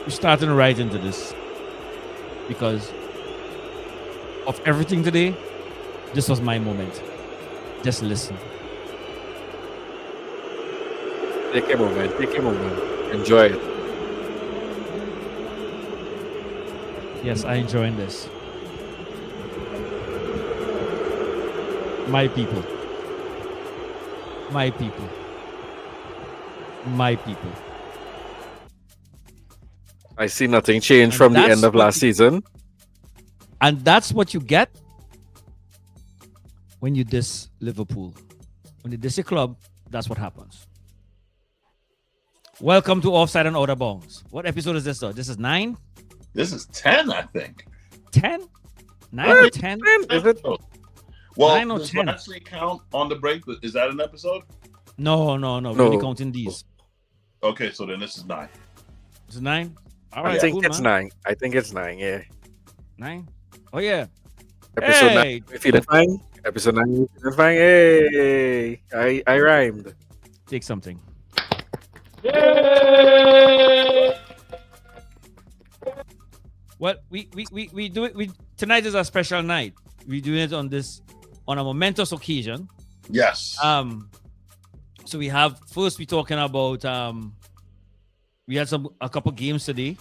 We're starting right into this because of everything today. This was my moment. Just listen. Take a moment. Take a moment. Enjoy it. Yes, I enjoying this. My people. My people. My people. I see nothing changed And from the that's end of what last season. And that's what you get when you diss Liverpool. When you diss a club, that's what happens. Welcome to Offside and Outta Bounds. What episode is this though? This is 9? This is 10, I think. 10? 9 or 10? Is it? Well, 9 or does 10? actually count on the break? Is that an episode? No. We're only counting these. Okay, so then this is 9. Is it 9? All right, I think cool, it's man. 9. I think it's 9, yeah. 9? Oh, yeah. Episode Hey! 9, we feeling fine. Episode 9, we feeling fine. Hey! I rhymed. Take something. Well, we do it. Tonight is a special night. We're doing it on a momentous occasion. Yes. So we have first we're talking about we had a couple games today.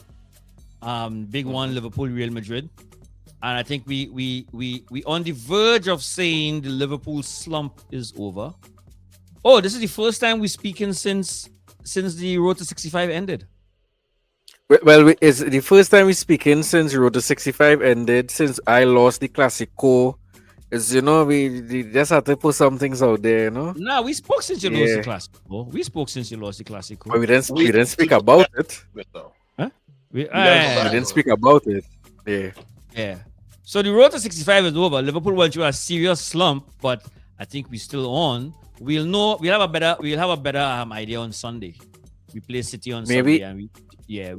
Big one, Liverpool, Real Madrid. And I think we on the verge of saying the Liverpool slump is over. Oh, this is the first time we're speaking since the Road to 65 ended. Well, it's the first time we're speaking since Road to 65 ended, since I lost the Classico. It's, we just have to put some things out there, Nah, we spoke since you lost the Classico. We spoke since you lost the Classico. But we didn't speak about it. Huh? We didn't speak about it. Yeah. Yeah. So the Road to 65 is over. Liverpool went through a serious slump, but I think we're still on. We'll have a better idea on Sunday. We play City on Sunday, and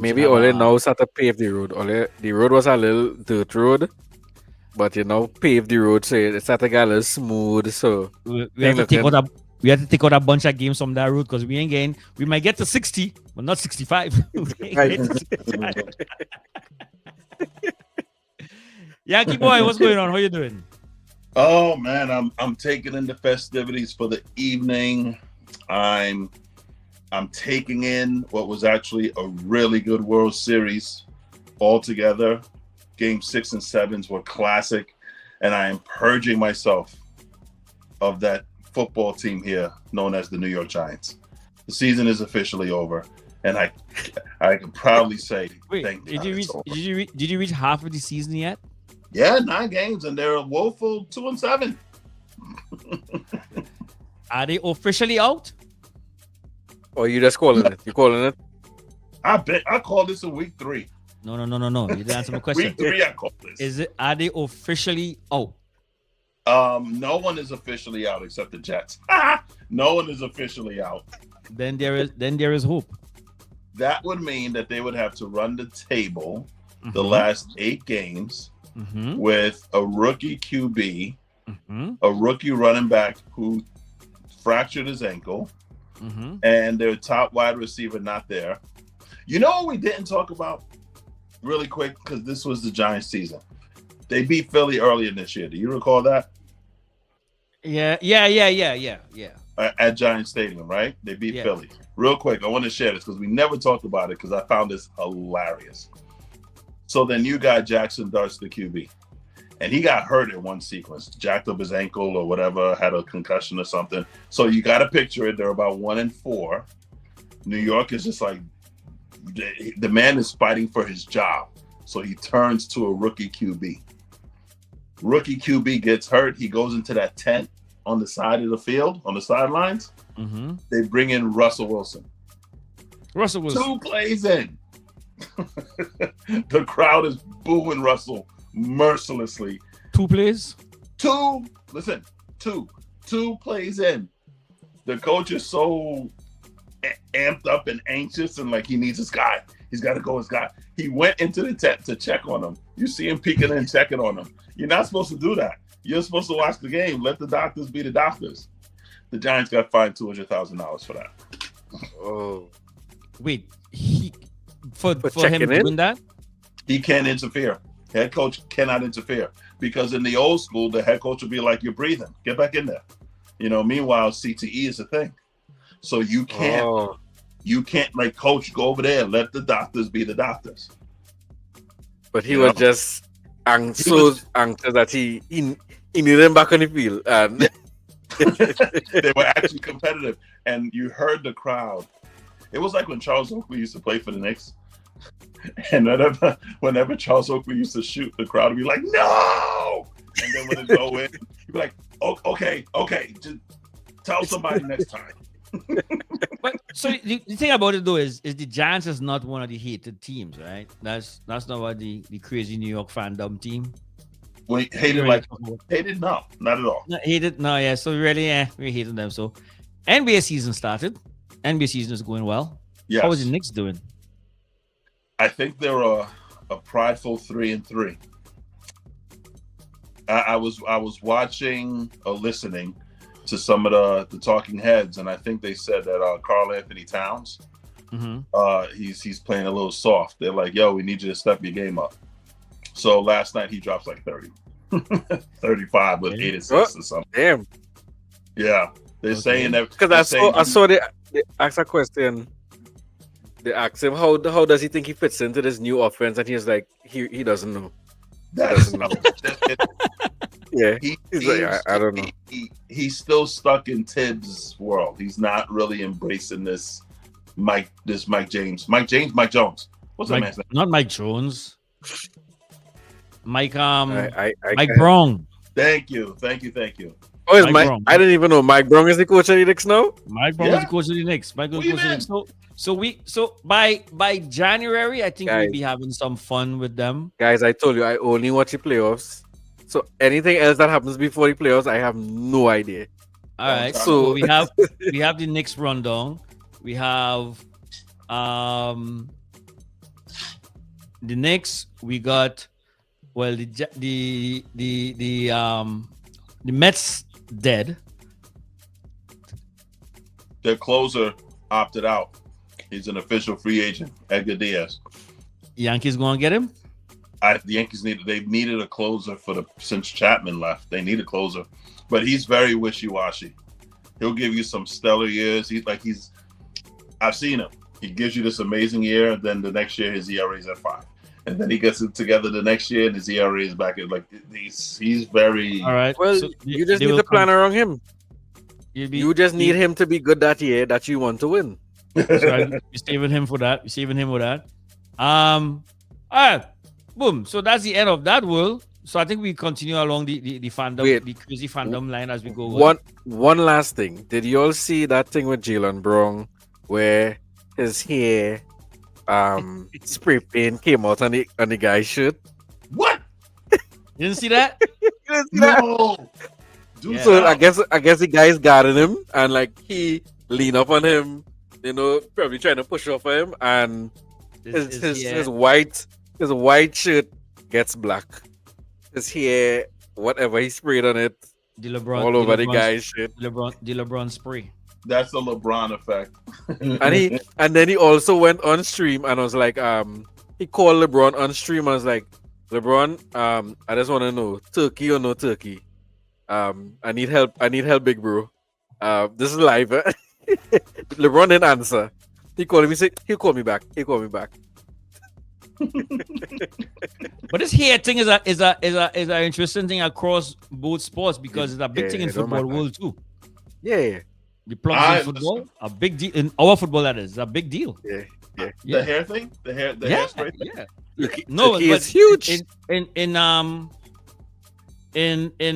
maybe Ole now start to pave the road. The road was a little dirt road, but pave the road so it started to get a little smooth. So we have to take out a bunch of games from that road because we ain't getting. We might get to 60, but not 65. Yankee boy, what's going on? How you doing? Oh man, I'm taking in the festivities for the evening. I'm taking in what was actually a really good World Series altogether. Game 6 and 7s were classic, and I am purging myself of that football team here known as the New York Giants. The season is officially over, and I can proudly say, wait, did you reach half of the season yet? Yeah, 9 games, and they're a woeful 2 and 7. Are they officially out? Or you just calling it? You calling it? I call this a week 3. No. You didn't answer my question. Week 3, I call this. Are they officially out? No one is officially out except the Jets. No one is officially out. Then there is hope. That would mean that they would have to run the table the last 8 games with a rookie QB, a rookie running back who fractured his ankle, and their top wide receiver not there. You know what we didn't talk about really quick, because this was the Giants season. They beat Philly earlier this year. Do you recall that? Yeah. At Giants Stadium, right? They beat Philly. Real quick, I want to share this because we never talked about it because I found this hilarious. So then you got Jackson Darts, the QB, and he got hurt in one sequence, jacked up his ankle or whatever, had a concussion or something. So you got to picture it. They're about 1-4. New York is just like, the man is fighting for his job. So he turns to a rookie QB. Rookie QB gets hurt. He goes into that tent on the side of the field, on the sidelines. They bring in Russell Wilson. 2 plays in. The crowd is booing Russell mercilessly. 2 plays? 2 plays in. The coach is so amped up and anxious and like he needs his guy. He's got to go his guy. He went into the tent to check on him. You see him peeking and checking on him. You're not supposed to do that. You're supposed to watch the game. Let the doctors be the doctors. The Giants got fined $200,000 for that. Oh. Wait, for him checking doing in? that? He can't interfere. Head coach cannot interfere because in the old school, the head coach would be like, "You're breathing. Get back in there." Meanwhile, CTE is a thing, so you can't like coach go over there. Let the doctors be the doctors. But he was just so anxious that he needed him back on the field, and they were actually competitive, and you heard the crowd. It was like when Charles Oakley used to play for the Knicks, and whenever Charles Oakley used to shoot, the crowd would be like, "No!" And then when it go in, you'd be like, "Oh, okay, just tell somebody next time." But so the thing about it though is the Giants is not one of the hated teams, right? That's not what the crazy New York fandom team. We hated no, not at all. No, hated no, yeah. So really, we hated them. So NBA season started. NBA season is going well. Yes. How is the Knicks doing? I think they're a prideful 3-3. I was watching or listening to some of the talking heads, and I think they said that Karl Anthony Towns, he's playing a little soft. They're like, "Yo, we need you to step your game up." So last night he drops like 30, 35 with 8 assists or something. Damn. Yeah, they're saying that because I saw they asked a question. They asked him how does he think he fits into this new offense, and he's like he doesn't know. Yeah, he's like, I don't know. He's still stuck in Tibbs' world. He's not really embracing this Mike Jones. What's that man's name? Not Mike Jones. Mike Mike Brown. Thank you. Oh, is Mike? I didn't even know Mike Brown is the coach of the Knicks now. Mike Brown is the coach of the Knicks. So by January, I think we'll be having some fun with them. Guys, I told you I only watch the playoffs. So anything else that happens before the playoffs, I have no idea. All right. So we have the Knicks rundown. We have the Knicks. We got the Mets dead. Their closer opted out. He's an official free agent, Edgar Diaz. Yankees gonna get him? The Yankees needed a closer since Chapman left. They need a closer, but he's very wishy-washy. He'll give you some stellar years. I've seen him. He gives you this amazing year, then the next year his ERA is at 5, and then he gets it together the next year and his ERA is back at he's very. All right. Well, so you just need to plan around him. You just need him to be good that year that you want to win. So we're saving him for that. All right. Boom. So that's the end of that world. So I think we continue along the fandom, the crazy fandom line as we go. One last thing. Did you all see that thing with Jalen Brown where his hair spray paint came out on the guy's shirt? What? You didn't see that? No. So I guess the guy's guarding him and like he lean up on him, probably trying to push off him, and his white shirt gets black. His hair, whatever he sprayed on it, all over the guy's shirt. The LeBron spray. That's the LeBron effect. and then he also went on stream and was like, he called LeBron on stream and was like, LeBron, I just want to know, turkey or no turkey? I need help, big bro. This is live. LeBron didn't answer. He called me, he'll call me back. But this hair thing is a interesting thing across both sports because it's a big thing in football world too. Yeah. The plugs in football, a big deal in our football. That is a big deal. Yeah. The hair thing, the hairspray thing. Yeah. No, but it's huge. In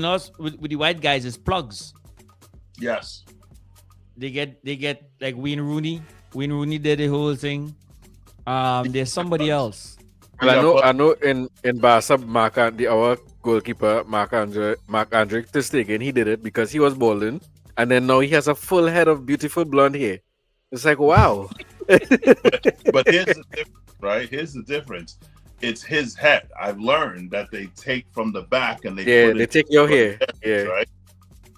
us with the white guys is plugs. Yes. They get like Wayne Rooney. Wayne Rooney did the whole thing. There's somebody else. Well, I know in Barca, our goalkeeper, Marc-Andre ter Stegen, he did it because he was balding, and then now he has a full head of beautiful blonde hair. It's like, wow. but here's the difference, right? Here's the difference. It's his head. I've learned that they take from the back and they take your hair. Yeah. Right.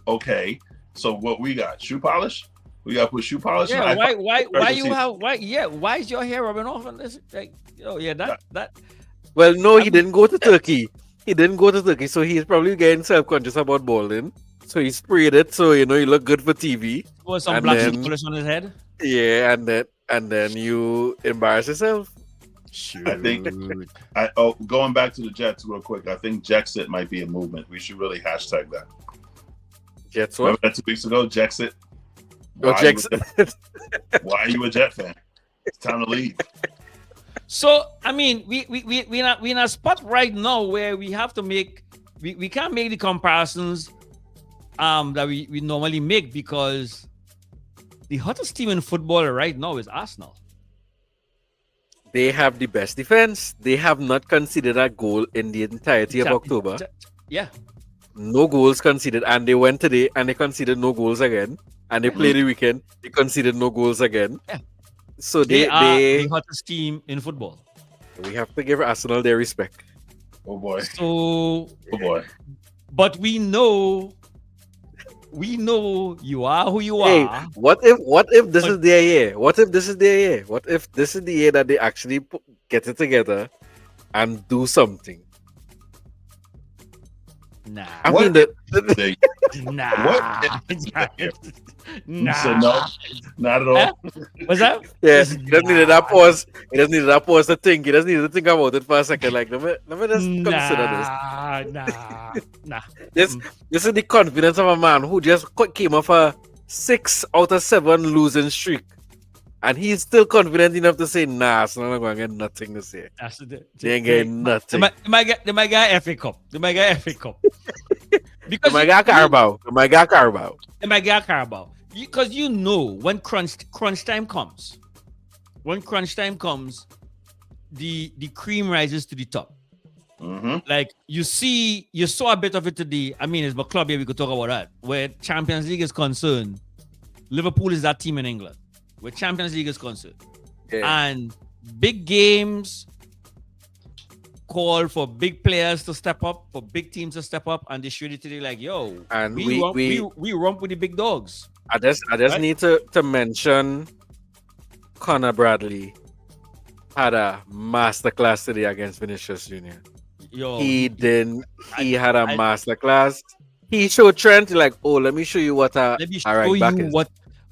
Okay. So what we got? Shoe polish? We got to put shoe polish Yeah, on. Why is your hair rubbing off on this? Like, that. Well, no, he didn't go to Turkey. He didn't go to Turkey, so he's probably getting self-conscious about balding. So he sprayed it, so he look good for TV. Or some black shoe polish on his head. Yeah, and then you embarrass yourself. I think going back to the Jets real quick, I think Jexit might be a movement. We should really hashtag that. Jets what? Remember that 2 weeks ago? Jexit. Why are you a Jet fan? It's time to leave. So I mean, we're in a spot right now where we have to make we can't make the comparisons that we normally make, because the hottest team in football right now is Arsenal. They have the best defense. They have not conceded a goal in the entirety of October. Yeah. No goals conceded. And they went today and they conceded no goals again. And they played the weekend. They conceded no goals again. Yeah. So they are the hottest team in football. We have to give Arsenal their respect. Oh boy. Oh boy. But we know you are who you are. What if this is their year? What if this is their year? What if this is the year that they actually get it together and do something? Nah. I mean, nah. What? Nah. So no, not at all. What's that? Yeah, he doesn't need that pause. He doesn't need that pause to think. He doesn't need to think about it for a second. Like, let me just consider this. Nah. This is the confidence of a man who just came off a 6 out of 7 losing streak. And he's still confident enough to say, nah, so I'm not going to get nothing to say. They ain't getting nothing. They might get FA Cup. They might get FA Cup. Because they might get Carabao. They might get Carabao. They might get Carabao. Because when crunch time comes, the cream rises to the top. Mm-hmm. Like you saw a bit of it today. I mean, it's my club here. We could talk about that. Where Champions League is concerned, Liverpool is that team in England. Where Champions League is concerned, and big games call for big players to step up, for big teams to step up, and they showed it today. Like, yo, and we romp with the big dogs. I just need to mention Conor Bradley had a masterclass today against Vinicius Jr. Yo, he had a masterclass. He showed Trent like, oh, let me show you what a right back is.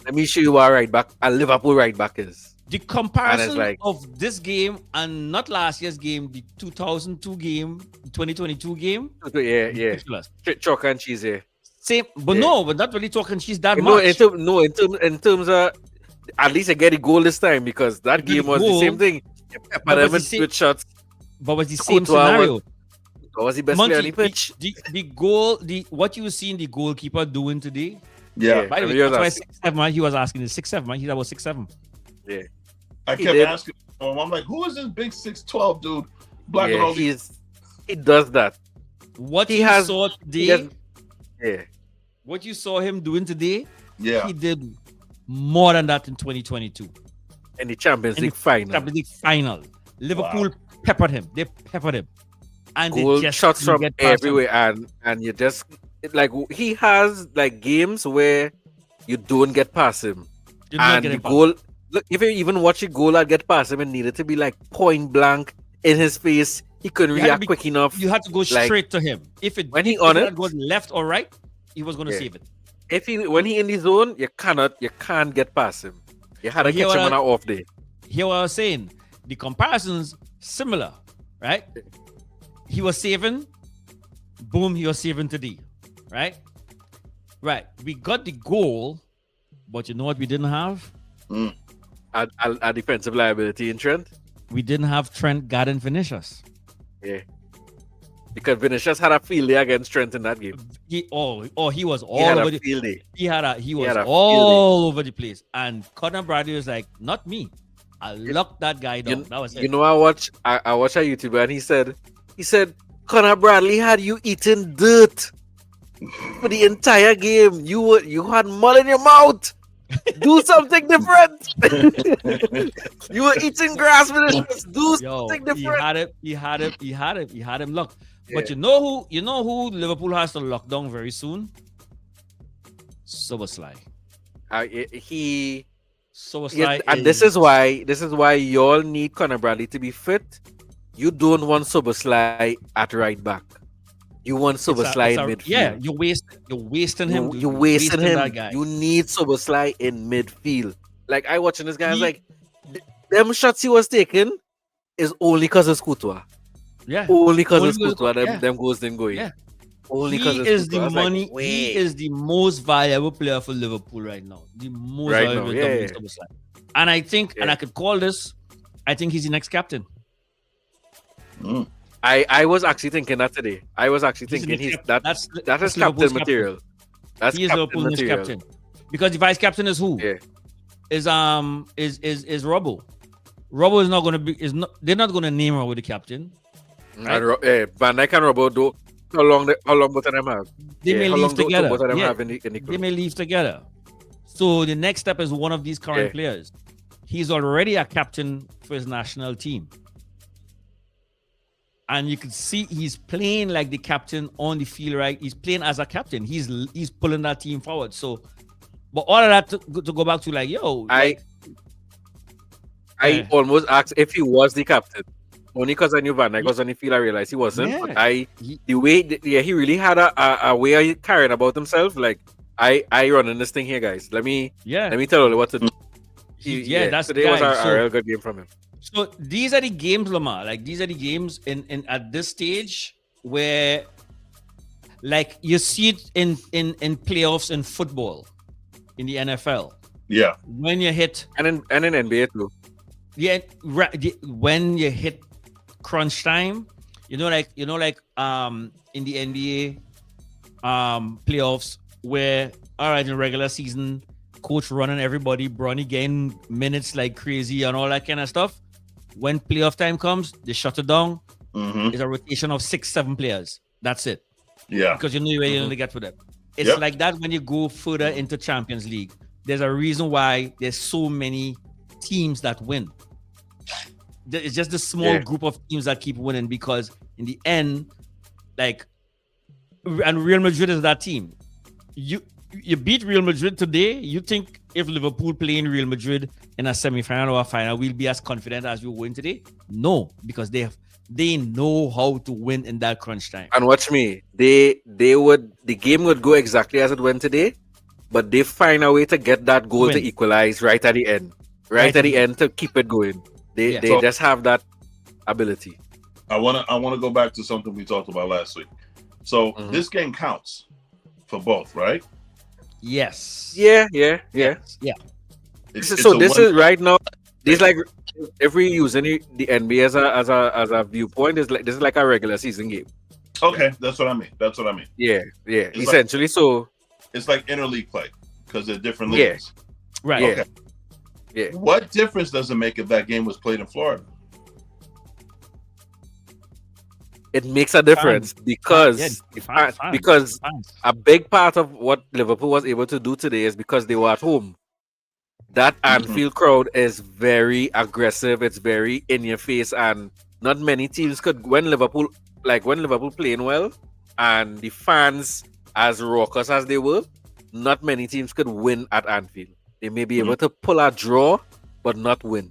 Let me show you what a right back, a Liverpool right back is. The comparison of this game and not last year's game, the 2002 game, 2022 game. Yeah. Chalk and cheese, yeah. Same, but but not really chalk and cheese that much. In terms of, at least I get a goal this time, because that game was the same thing. With shots. But was the same scenario. Was the best player on the pitch? The goal, what you seen the goalkeeper doing today? Yeah. By the way, that's why 6'7", he was asking the 6'7", man. He's about 6'7". Yeah. I kept asking him. I'm like, who is this big 6'12" dude? Black and all he does that. What he saw today? What you saw him doing today? Yeah. He did more than that in 2022. In the Champions League final. Liverpool peppered him. They peppered him. And goal they just shots from everywhere, and you just like he has like games where you don't get past him. And the goal, look, if you even watch a goal that get past him, it needed to be like point blank in his face. He couldn't react quick enough. You had to go straight to him. If it goes left or right, he was going to save it. When he in the zone, you can't get past him. You had to catch him on an off day. Here what I was saying, the comparisons similar, right? He was saving, boom, he was saving today, right? Right. We got the goal, but you know what we didn't have? A defensive liability in Trent. We didn't have Trent guarding Vinicius. Yeah. Because Vinicius had a field day against Trent in that game. He was all over the field day. He was all over the place. And Conor Bradley was like, not me. I locked that guy down. That was it. You know, I watched a YouTuber and he said, Conor Bradley had you eating dirt for the entire game. You had mud in your mouth. Do something different. You were eating grass with it. Do something different. He had him locked. Yeah. But you know who Liverpool has to lock down very soon? Szoboszlai. Szoboszlai and this is why y'all need Conor Bradley to be fit. You don't want Szoboszlai at right back. You want Szoboszlai in midfield. Yeah, you're wasting him. You're wasting him. That guy. You need Szoboszlai in midfield. Like I watching this guy, I was like, them shots he was taking is only because of Courtois. Yeah, only because of Courtois. Them goals didn't go in. Yeah. Only he is the money. Like, he is the most valuable player for Liverpool right now. The most valuable player. And I think, and I could call this, I think he's the next captain. Mm. I was actually thinking that today. I was actually thinking that is captain material. That's he is Liverpool's next captain. Because the vice captain is who? Yeah. Is Robbo. Robbo is not going to be. They're not going to name Robbo the captain. Right? Van Dijk and Robbo do. How long both of them have? They may leave together. Both of them have in the they may leave together. So the next step is one of these current players. He's already a captain for his national team. And you can see he's playing like the captain on the field, right? He's playing as a captain. He's pulling that team forward. So, but all of that to go back to like, I almost asked if he was the captain. Only because I knew Van Dijk was on the field, I realized he wasn't. Yeah. But the way he really had a way of carrying about himself. Like I running this thing here, guys. Let me tell you what to do. That's today was a real good game from him. So these are the games, Lamar. Like these are the games in at this stage where, like, you see it in playoffs in football, in the NFL. Yeah. When you hit and in NBA too. Yeah, when you hit crunch time, in the NBA playoffs, where all right, in regular season, coach running everybody, Bronny getting minutes like crazy and all that kind of stuff. When playoff time comes, they shut it down. Mm-hmm. It's a rotation of 6-7 players. That's it. Yeah. Because you know where you're going to get with them. It's like that when you go further into Champions League. There's a reason why there's so many teams that win. It's just the small group of teams that keep winning because in the end, and Real Madrid is that team. You beat Real Madrid today, you think if Liverpool playing Real Madrid in a semi-final or a final, we'll be as confident as we win today? No, because they know how to win in that crunch time. And watch me, the game would go exactly as it went today, but they find a way to get that goal to equalize right at the end. Right at the end to keep it going. They just have that ability. I wanna go back to something we talked about last week. So this game counts for both, right? Yes. Yeah. So this is right now. This like if we use the NBA as a viewpoint, this is like a regular season game. Okay, that's what I mean. Yeah. It's essentially, so it's like interleague play because they're different leagues. Right. Okay. Yeah. What difference does it make if that game was played in Florida? It makes a difference because a big part of what Liverpool was able to do today is because they were at home. That Anfield crowd is very aggressive. It's very in your face, and not many teams could. When Liverpool playing well, and the fans as raucous as they were, not many teams could win at Anfield. They may be able to pull a draw, but not win.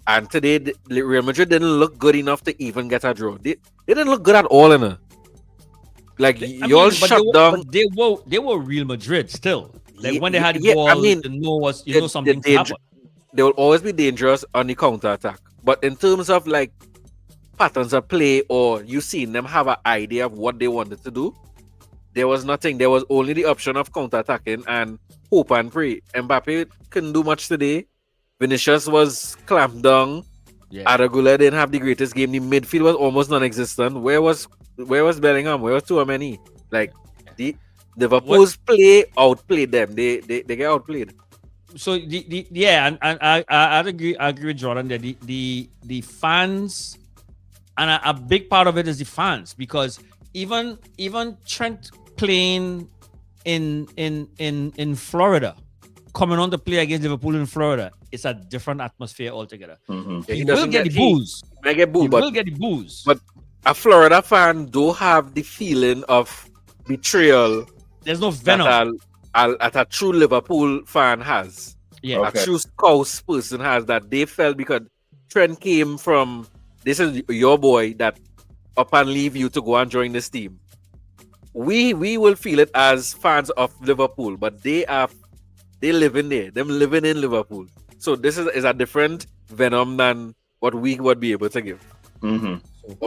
And today, Real Madrid didn't look good enough to even get a draw. They didn't look good at all in it. Like y'all shut down. But they were Real Madrid still. Like when they had the ball, something happened. They will always be dangerous on the counter attack. But in terms of like patterns of play, or you seen them have an idea of what they wanted to do, there was nothing. There was only the option of counter attacking and hope and pray. Mbappe couldn't do much today. Vinicius was clamped down. Aragula didn't have the greatest game. The midfield was almost non-existent. Where was Bellingham? Where was Tchouaméni? Like the Liverpool's play outplayed them. They get outplayed. So and I agree with Jordan that the fans, and a big part of it is the fans, because even Trent playing in Florida, coming on to play against Liverpool in Florida, it's a different atmosphere altogether. He will get the booze. He will get the booze. But a Florida fan don't have the feeling of betrayal. There's no venom. a true Liverpool fan has. Yeah. A true Scouse person has, that they felt because Trent came from, this is your boy that up and leave you to go and join this team. We will feel it as fans of Liverpool, but they live in there. Them living in Liverpool. So this is a different venom than what we would be able to give.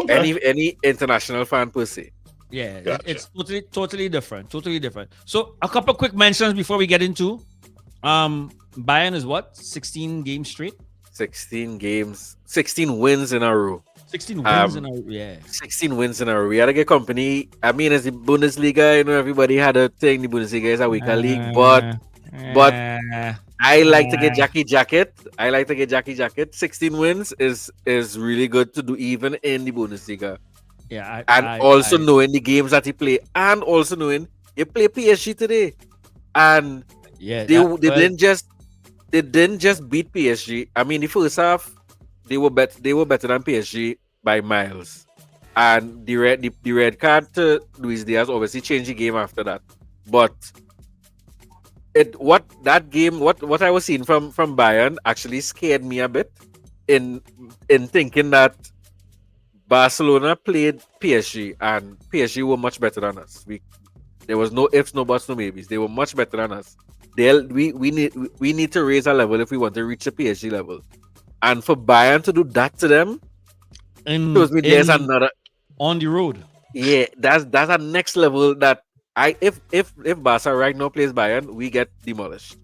Any international fan per se. Yeah, it's totally different. Totally different. So a couple quick mentions before we get into Bayern is what? 16 games straight? 16 games, 16 wins in a row. 16 wins in a row, yeah. 16 wins in a row. We had to get company. I mean, as the Bundesliga, everybody had a thing. The Bundesliga is a weaker league, but I like to get Jackie Jacket. 16 wins is really good to do even in the Bundesliga. Yeah, knowing the games that he play, and also knowing he play PSG today, and they didn't just beat PSG. I mean, the first half they were better than PSG by miles, and the red card to Luis Diaz obviously changed the game after that. But what I was seeing from Bayern actually scared me a bit in thinking that Barcelona played PSG and PSG were much better than us. There was no ifs, no buts, no maybes. They were much better than us. We need to raise our level if we want to reach the PSG level. And for Bayern to do that to them, there's another on the road. Yeah, that's a next level that if Barca right now plays Bayern, we get demolished.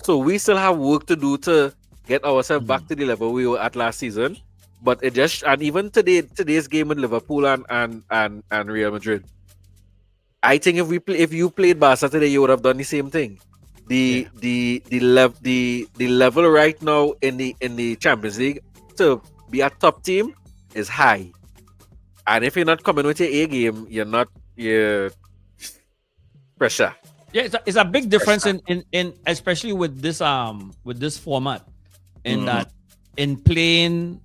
So we still have work to do to get ourselves back to the level we were at last season. But it just, and even today's game with Liverpool and Real Madrid, I think if you played Barca today, you would have done the same thing. The level right now in the Champions League to be a top team is high, and if you're not coming with your A game, you're pressure. Yeah, it's a big difference in especially with this format, in that in playing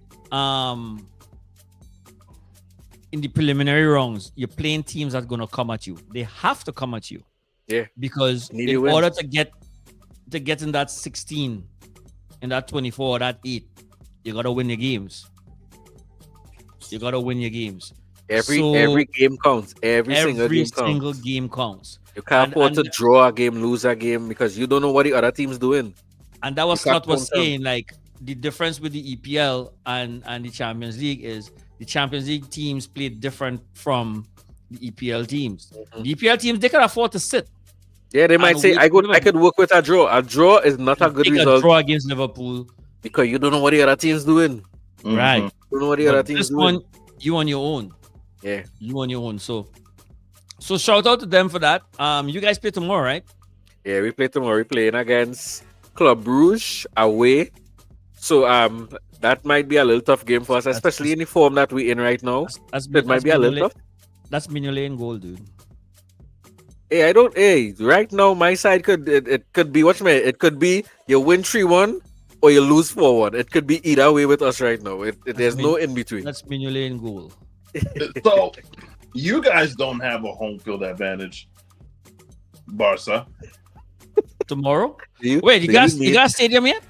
in the preliminary rounds, you're playing teams that are gonna come at you. They have to come at you. Yeah. Because in order to get in that 16, in that 24, that 8, you gotta win your games. Every game counts. Every single game counts. You can't afford to draw a game, lose a game, because you don't know what the other team's doing. And that was Scott was saying, like, the difference with the EPL and the Champions League is the Champions League teams play different from the EPL teams. The EPL teams, they can afford to sit. Yeah, they might say, I could work with a draw. A draw is not a good result. A draw against Liverpool. Because you don't know what the other team's doing. Right. You don't know what the other team's doing. One, you on your own. Yeah. You on your own. So shout out to them for that. You guys play tomorrow, right? Yeah, we play tomorrow. We're playing against Club Brugge away. So that might be a little tough game for us, especially in the form that we're in right now. It might be a little tough. That's Mignolet in goal, dude. Hey, right now my side could be it could be you win 3-1 or you lose 4-1. It could be either way with us right now. There's no in between. That's Mignolet in goal. So you guys don't have a home field advantage, Barca. Tomorrow? Wait, you got a stadium yet?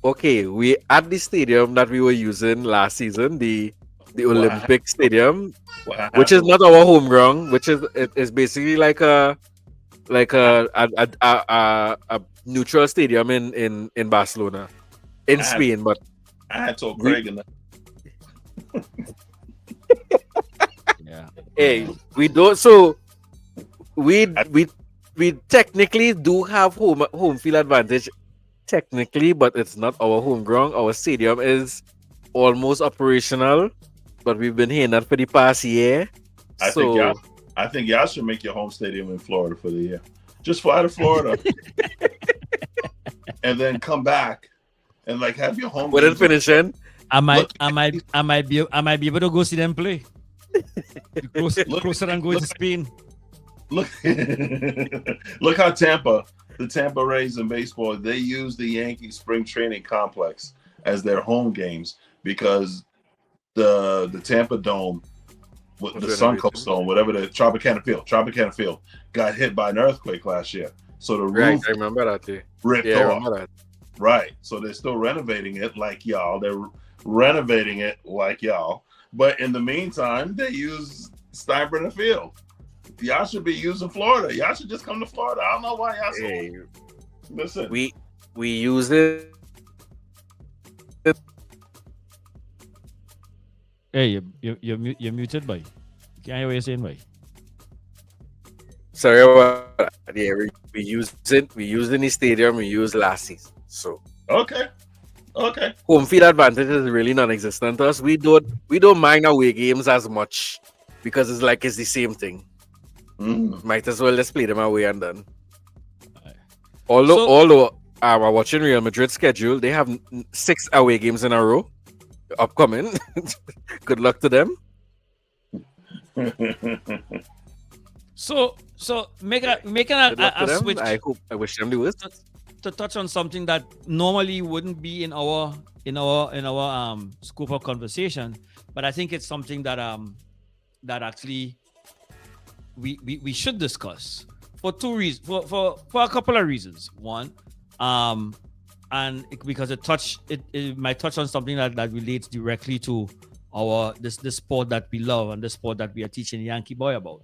Okay, we at the stadium that we were using last season, the Olympic Stadium, which is not our home ground, which is basically like a neutral stadium in Barcelona, in Spain. But I had told Craig in that. Yeah. Hey, we don't. So we technically do have home field advantage. Technically, but it's not our home ground. Our stadium is almost operational, but we've been hearing that for the past year. I think y'all should make your home stadium in Florida for the year. Just fly to Florida, and then come back and like have your home. With it finishing, I might be able to go see them play. Closer than going to Spain. Look how the Tampa Rays in baseball, they use the Yankees spring training complex as their home games because the Tampa Dome, the Suncoast Dome, whatever the Tropicana Field got hit by an earthquake last year. So the Right, roof I remember that. ripped Yeah, I off. remember that. Right. So they're still renovating it like y'all. They're renovating it like y'all. But in the meantime, they use Steinbrenner Field. Y'all should be using Florida. Y'all should just come to Florida. I don't know why y'all so. Hey, Listen. we use it. Hey, you're muted, boy. Can't hear what you're saying, boy. Sorry about that. Yeah, we use it. We used in the stadium. We used last season. So Okay. home field advantage is really non-existent to us. We don't mind away games as much because it's the same thing. Might as well just play them away and done. Although I'm watching Real Madrid schedule, they have 6 away games in a row upcoming. Good luck to them. So making a switch. I wish them the worst. To touch on something that normally wouldn't be in our scope of conversation, but I think it's something that that actually we should discuss for 2 reasons, for a couple of reasons. One, because it might touch on something that relates directly to our this sport that we love and the sport that we are teaching Yankee boy about.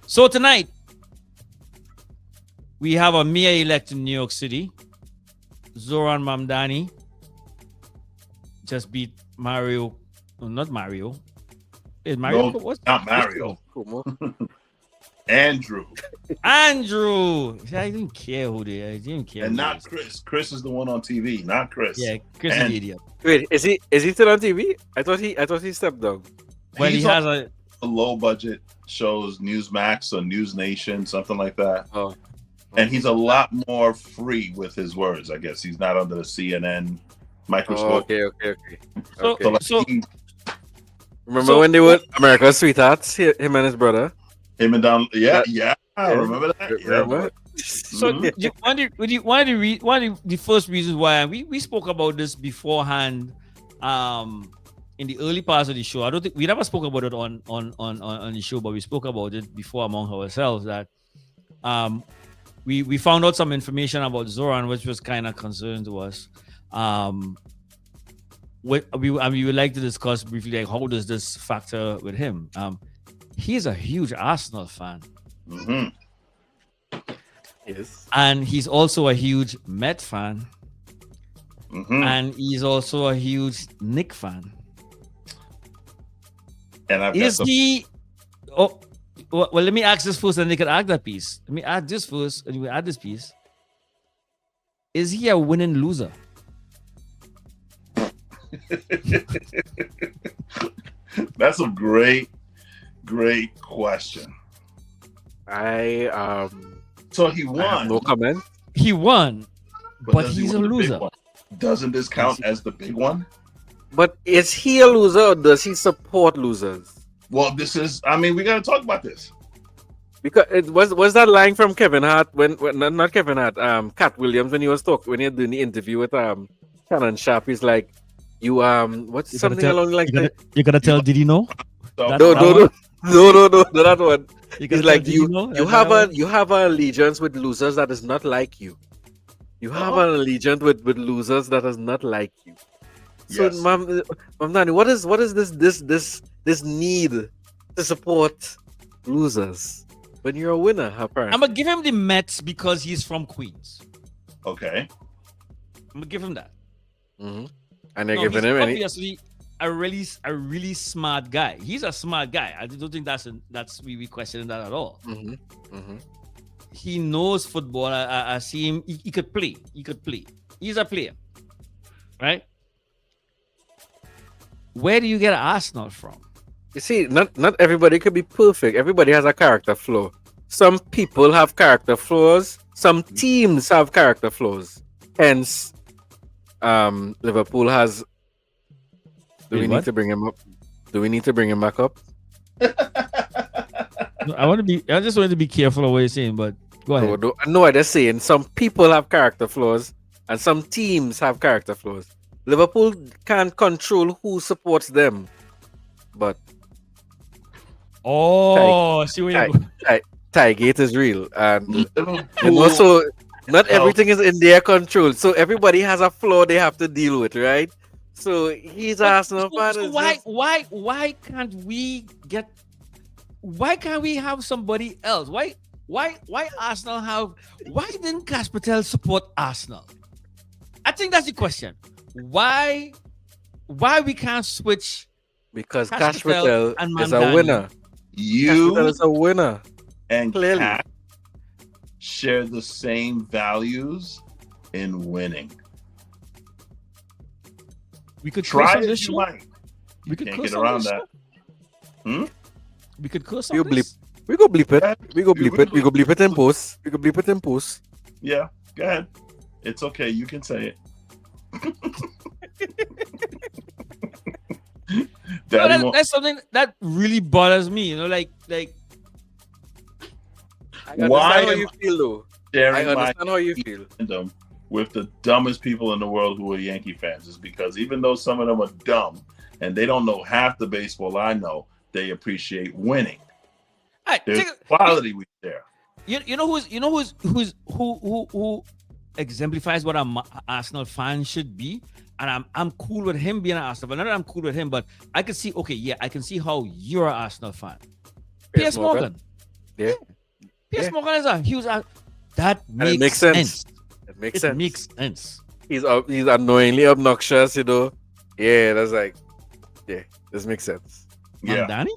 So tonight we have a mayor-elect in New York City. Zoran Mamdani just beat Mario. No, not Mario. Is Mario? No, what's not Mario. Andrew. Andrew. I didn't care who they are. I didn't care. And not Chris. Chris is the one on TV, not Chris. Yeah, Chris is the idiot. Wait, is he still on TV? I thought he stepped down. Well, he has a low budget shows, Newsmax or News Nation, something like that. Oh. And he's a lot more free with his words, I guess. He's not under the CNN microscope. Okay. So Remember when they were America's Sweethearts, him and his brother? Him and Don, I remember that. Remember? So one of the first reasons why we spoke about this beforehand, in the early parts of the show. I don't think we never spoke about it on the show, but we spoke about it before among ourselves that we found out some information about Zoran, which was kind of concerning to us. We would like to discuss briefly, like, how does this factor with him? He's a huge Arsenal fan. Mm-hmm. Yes. And he's also a huge Met fan. Mm-hmm. And he's also a huge Knicks fan. And well, let me ask this first and they can add that piece. Let me add this first and we add this piece. Is he a winning loser? That's a great question. So he won. No comment. He won, but he's a loser. Doesn't this count as the big one? But is he a loser or does he support losers? Well, we got to talk about this. Because it was that line from Kevin Hart when not Kevin Hart, Cat Williams when he was when he was doing the interview with Shannon Sharp. He's like, what's you something along like that? You gotta tell. Did he know? No, that one. He's like, you have an allegiance with losers that is not like you. You have an allegiance with losers that is not like you. So, Yes. Mamdani, what is this need to support losers when you're a winner? Apparently, I'm gonna give him the Mets because he's from Queens. Okay. I'm gonna give him that. mm-hmm. And you're giving him obviously a really smart guy. He's a smart guy. I don't think that's we questioning that at all. Mm-hmm. Mm-hmm. He knows football. I see him. He could play. He's a player, right? Where do you get Arsenal from? You see, not everybody could be perfect. Everybody has a character flaw. Some people have character flaws. Some teams have character flaws. Hence, Liverpool has. Do we need to bring him up? Do we need to bring him back up? I just wanted to be careful of what you're saying, but go ahead. No, I'm just saying some people have character flaws and some teams have character flaws. Liverpool can't control who supports them, but see where you go. Tigate is real, and Liverpool, also not everything is in their control. So everybody has a flaw they have to deal with, right? So he's But Arsenal fan. so is why just- why can't we get? Why can't we have somebody else? Why Arsenal have? Why didn't Kaspatel support Arsenal? I think that's the question. Why we can't switch? Because Cash Cash Patel Patel and is a Mandani. winner. Cash Patel you is a winner. and Clearly. Cat share the same values in winning. We could Try curse on it, this you show. might. We You could can't curse get on around this that. show. We could curse on You this. We go bleep it. Yeah, We go you bleep it. We go bleep it in post. We go bleep it in post. Yeah, go ahead. It's okay. You can say it. No, Daddy won't- that's something that really bothers me. You know, like I Why understand how am you feel, though. I sharing my understand how you feel. fandom with the dumbest people in the world who are Yankee fans is because even though some of them are dumb and they don't know half the baseball I know, they appreciate winning. all right, There's take a- quality we share. you know who exemplifies what an Arsenal fan should be, and I'm cool with him being an Arsenal fan. Not that I'm cool with him, but I can see. Okay, yeah, I can see how you're an Arsenal fan. Piers Morgan. Yeah. Piers Yeah. Morgan is a huge. That And it makes makes sense. sense. It makes It sense. makes sense. He's annoyingly obnoxious, you know. Yeah, that's like, yeah, this makes sense. Yeah, Mandani?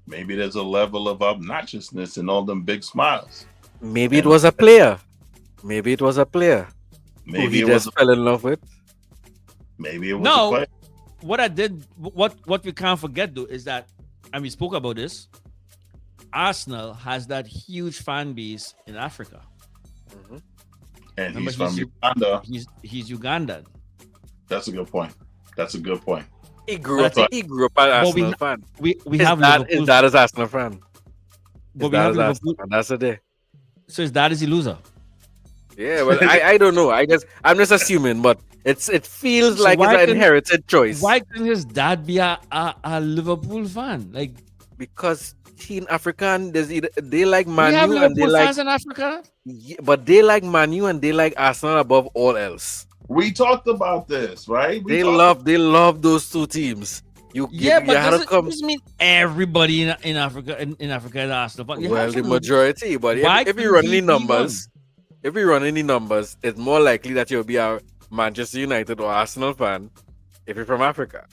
maybe there's a level of obnoxiousness in all them big smiles. Maybe it was a player. Maybe it was a player who Maybe he it was. just fell in love with. Maybe it was No. a player. What I did, what we can't forget though, is that, and we spoke about this. Arsenal has that huge fan base in Africa. Mhm. And Remember, he's from he's- Uganda. He's Ugandan. That's a good point. That's a good point. He grew up. But- He grew up an But we Arsenal ha- fan. We His have dad, Liverpool. his dad is Arsenal fan. But His we dad have is Liverpool. Arsenal fan. That's the day. So his dad is a loser. Yeah, well, I don't know. I'm just assuming, but it feels So like it's why an can- inherited choice. Why couldn't his dad be a Liverpool fan? Like, Because he in African, they like we Man have U and they Liverpool like, fans in Africa. yeah, but they like Man U and they like Arsenal above all else. We talked about this, right? We talked They love those two teams. Yeah, you but had to doesn't mean everybody in Africa is Arsenal fan. You Well, have the to- majority, but Why if you couldn't run he any be numbers, if you run any numbers, it's more likely that you'll be a Manchester United or Arsenal fan if you're from Africa.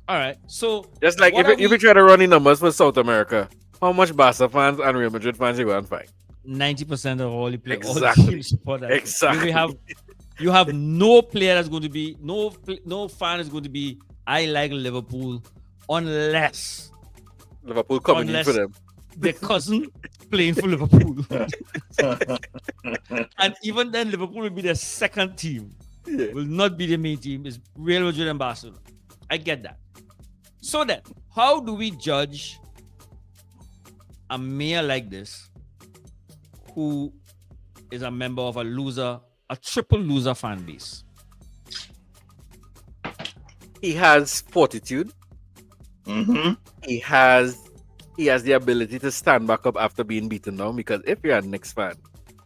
All right, so Just like what if are you we- try to run the numbers for South America, how much Barca fans and Real Madrid fans you go and find? 90% of all the players, all Exactly. the teams support that. Exactly. You have no player that's going to be no fan is going to be I like Liverpool unless Liverpool coming in Unless- for them. their cousin playing for Liverpool. And even then, Liverpool will be their second team. Yeah. Will not be the main team. It's Real Madrid and Barcelona. I get that. So then, how do we judge a mayor like this who is a member of a triple loser fan base? He has fortitude. Mm-hmm. He has the ability to stand back up after being beaten down, because if you're a Knicks fan,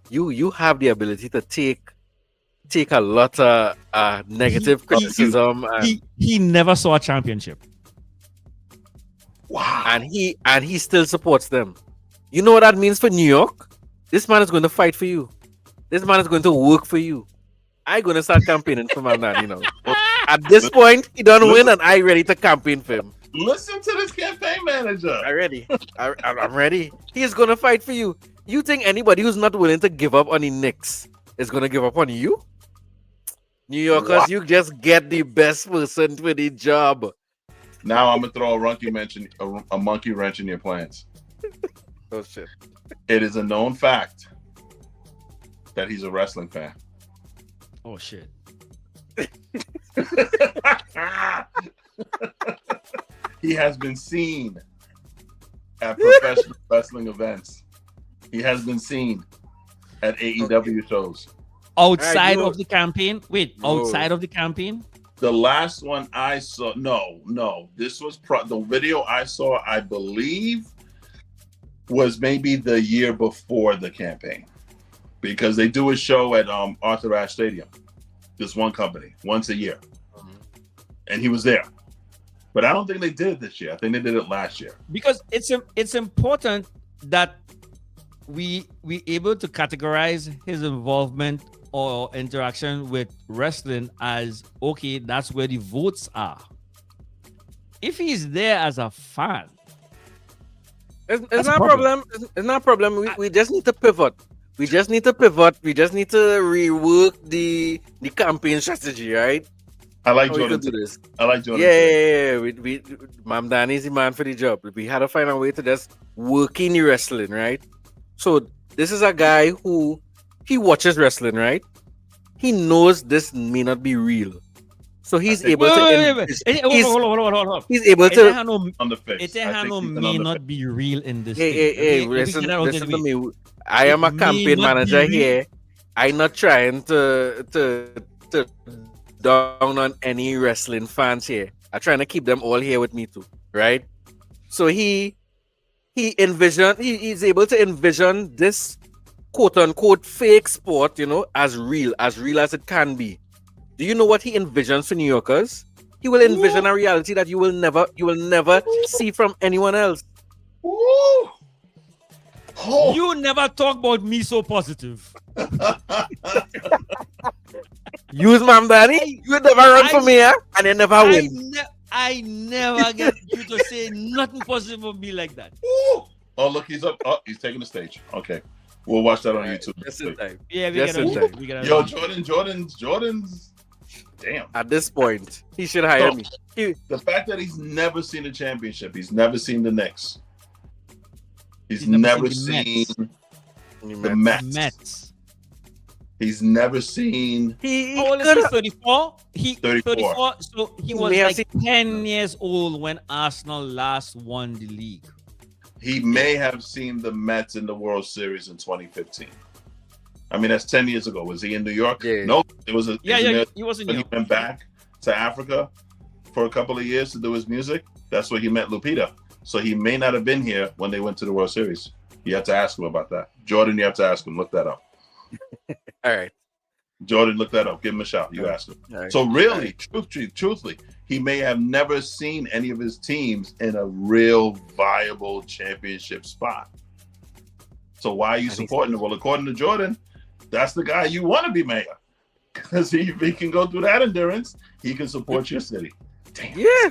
you have the ability to take a lot of negative criticism He never saw a championship. Wow. and he still supports them. You know what that means for New York? This man is going to fight for you. This man is going to work for you. I going to start campaigning for Mandani now. At this point, he don't win, and I ready to campaign for him. Listen to this campaign manager. I'm ready. I'm ready. He's gonna fight for you. You think anybody who's not willing to give up on the Knicks is gonna give up on you? New Yorkers, Wow. you just get the best person for the job. Now I'm gonna throw a monkey wrench in your plans. Oh shit. It is a known fact that he's a wrestling fan. Oh shit. He has been seen at professional wrestling events. He has been seen at AEW shows. Outside you- of the campaign? Wait, No. outside of the campaign? The last one I saw, no, this was the video I saw, I believe, was maybe the year before the campaign, because they do a show at Arthur Ashe Stadium, this one company, once a year, and he was there. But I don't think they did it this year. I think they did it last year. Because it's important that we able to categorize his involvement or interaction with wrestling as, okay, that's where the votes are. If he's there as a fan, it's not a problem. It's not a problem. We just need to pivot. We just need to rework the campaign strategy, right? I like Jordan. I like Jordan. Yeah. Mamdani is the man for the job. We had to find a way to just work in the wrestling, right? So this is a guy who he watches wrestling, right? He knows this may not be real, so he's able to. He's able to on the face. May not be real in this. Hey, listen to me. I am a campaign manager here. I'm not trying to down on any wrestling fans here. I'm trying to keep them all here with me too, right? So he's able to envision this quote unquote fake sport, as real as it can be. Do you know what he envisions for New Yorkers? He will envision a reality that you will never see from anyone else. Oh. You never talk about me so positive. Use Mandani. You never run for mayor and you never win. I never get you to say nothing positive of me like that. Oh, look, he's up. Oh, he's taking the stage. Okay. We'll watch that on YouTube. Just in time. Yeah, we gotta. Yo, Jordan's. Damn. At this point, he should hire me. The fact that he's never seen a championship, he's never seen the Knicks. He's never seen the Mets. He's never seen. How old is he? 34? 34. So he was like 10 years old when Arsenal last won the league. He may have seen the Mets in the World Series in 2015. I mean, that's 10 years ago. Was he in New York? Yeah. No, it was. He was in New York. He went back to Africa for a couple of years to do his music. That's where he met Lupita. So he may not have been here when they went to the World Series. You have to ask him about that. Jordan, you have to ask him. Look that up. All right. Jordan, look that up. Give him a shout. You ask him. Right. So really, truthfully, he may have never seen any of his teams in a real viable championship spot. So why are you supporting him? Well, according to Jordan, that's the guy you want to be mayor. Because he can go through that endurance, he can support your city. Damn. Yeah.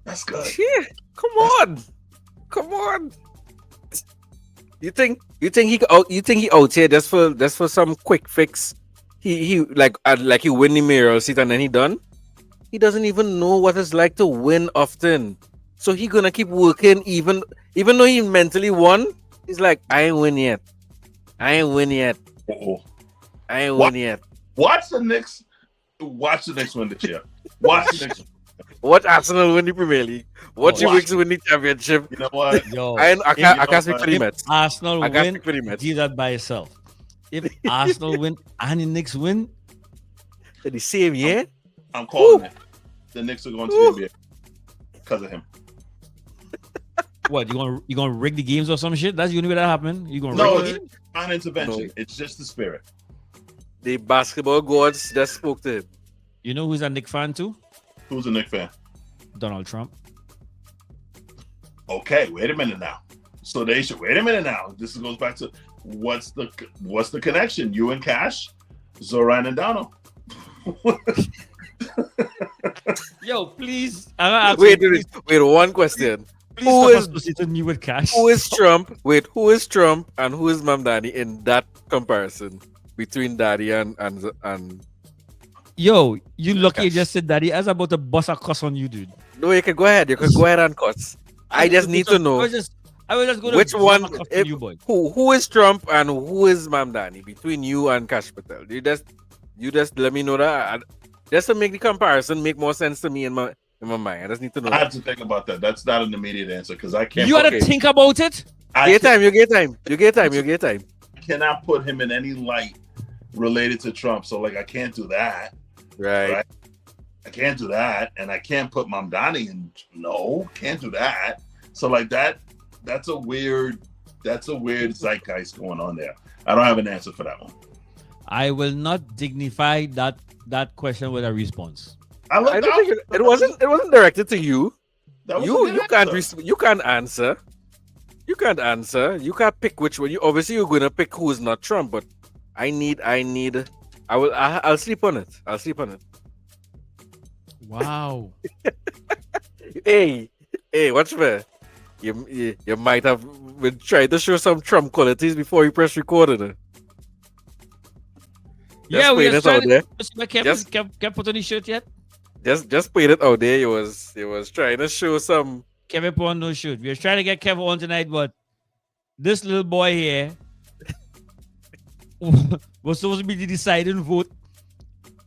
That's good. Yeah. Come on. You think he out here just for some quick fix? He like he win the mayoral seat and then he done? He doesn't even know what it's like to win often. So he gonna keep working even though he mentally won. He's like, I ain't win yet. Uh-oh. Win yet. Watch the Knicks win this year. Watch the Knicks. Watch Arsenal win the Premier League. Watch the Knicks win the championship. You know what? Yo, I can't speak for the Mets. Arsenal win, do that by yourself. If Arsenal win and the Knicks win, in the same year, I'm calling it. The Knicks are going to the NBA because of him. What, you gonna rig the games or some shit? That's the only way that happen. You gonna rig the games? Not intervention. No. It's just the spirit. The basketball gods that spoke to him. You know who's a Knicks fan too? Who's a Knicks fan? Donald Trump. Okay, wait a minute now. So they should wait a minute now. This goes back to what's the connection? You and Cash, Zoran and Dono. Yo, please. Wait, one question. Who is associating me with Cash? Who is Trump? Wait, who is Trump and who is Mamdani in that comparison between Daddy and Yo, you lucky you just said Daddy. I was about to bust a cuss on you, dude. No, you can go ahead. You can go ahead and cuss. I just need to know. I was just going to which one? You, boy. Who is Trump and who is Mamdani between you and Cash Patel? You just let me know that. Just to make the comparison make more sense to me in my mind. I just need to know. I have to think about that. That's not an immediate answer because I can't. You got to think about it. You get time. I cannot put him in any light related to Trump. So I can't do that. Right. I can't do that, and I can't put Mamdani in. No, can't do that. So that's a weird That's a weird zeitgeist going on there. I don't have an answer for that one. I will not dignify that question with a response. I don't think it wasn't directed to you. You can't answer. You can't answer. You can't pick which one. Obviously you're gonna pick who's not Trump, but I'll sleep on it. I'll sleep on it. Wow. Hey, watch me. You might have been trying to show some Trump qualities before you press record on it. Yeah, we just out there. Kev put on his shirt yet? Just put it out there. He was trying to show some. Kevin put on no shirt. We were trying to get Kevin on tonight, but this little boy here was supposed to be the deciding vote,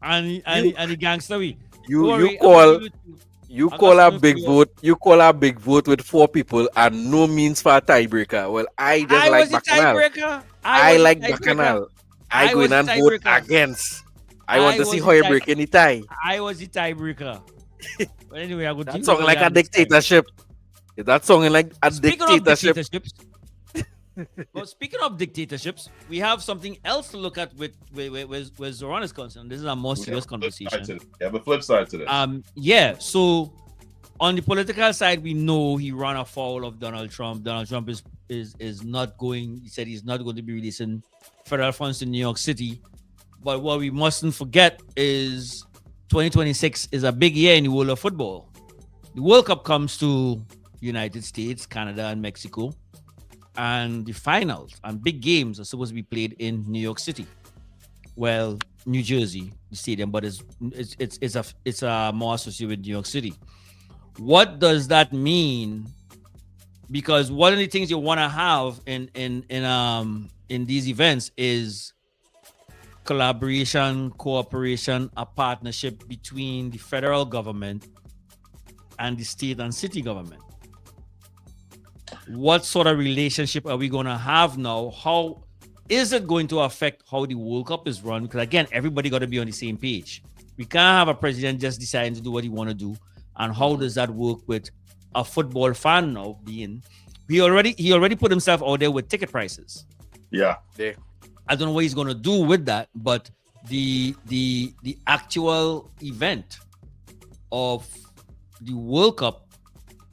and the gangster. You call a big vote. You call a big vote with 4 people and no means for a tiebreaker. Well, I like Bacchanal. I like Bacchanal. I go in and vote against. I want to see how you break any tie. I was the tiebreaker. But anyway, I would. That sounds like a dictatorship. That sounding like a dictatorship. Well, speaking of dictatorships, we have something else to look at with Zoran is concerned. This is a more serious conversation. You have a flip side to this. Yeah. So on the political side, we know he ran afoul of Donald Trump. Donald Trump is not going. He said he's not going to be releasing federal funds to New York City. But what we mustn't forget is 2026 is a big year in the world of football. The World Cup comes to United States, Canada, and Mexico. And the finals and big games are supposed to be played in New York City. Well, New Jersey, the stadium, but it's more associated with New York City. What does that mean? Because one of the things you want to have in these events is collaboration, cooperation, a partnership between the federal government and the state and city government. What sort of relationship are we going to have now? How is it going to affect how the World Cup is run? Because again, everybody got to be on the same page. We can't have a president just deciding to do what he want to do. And how does that work with a football fan now being? He already put himself out there with ticket prices. Yeah. I don't know what he's going to do with that, but the actual event of the World Cup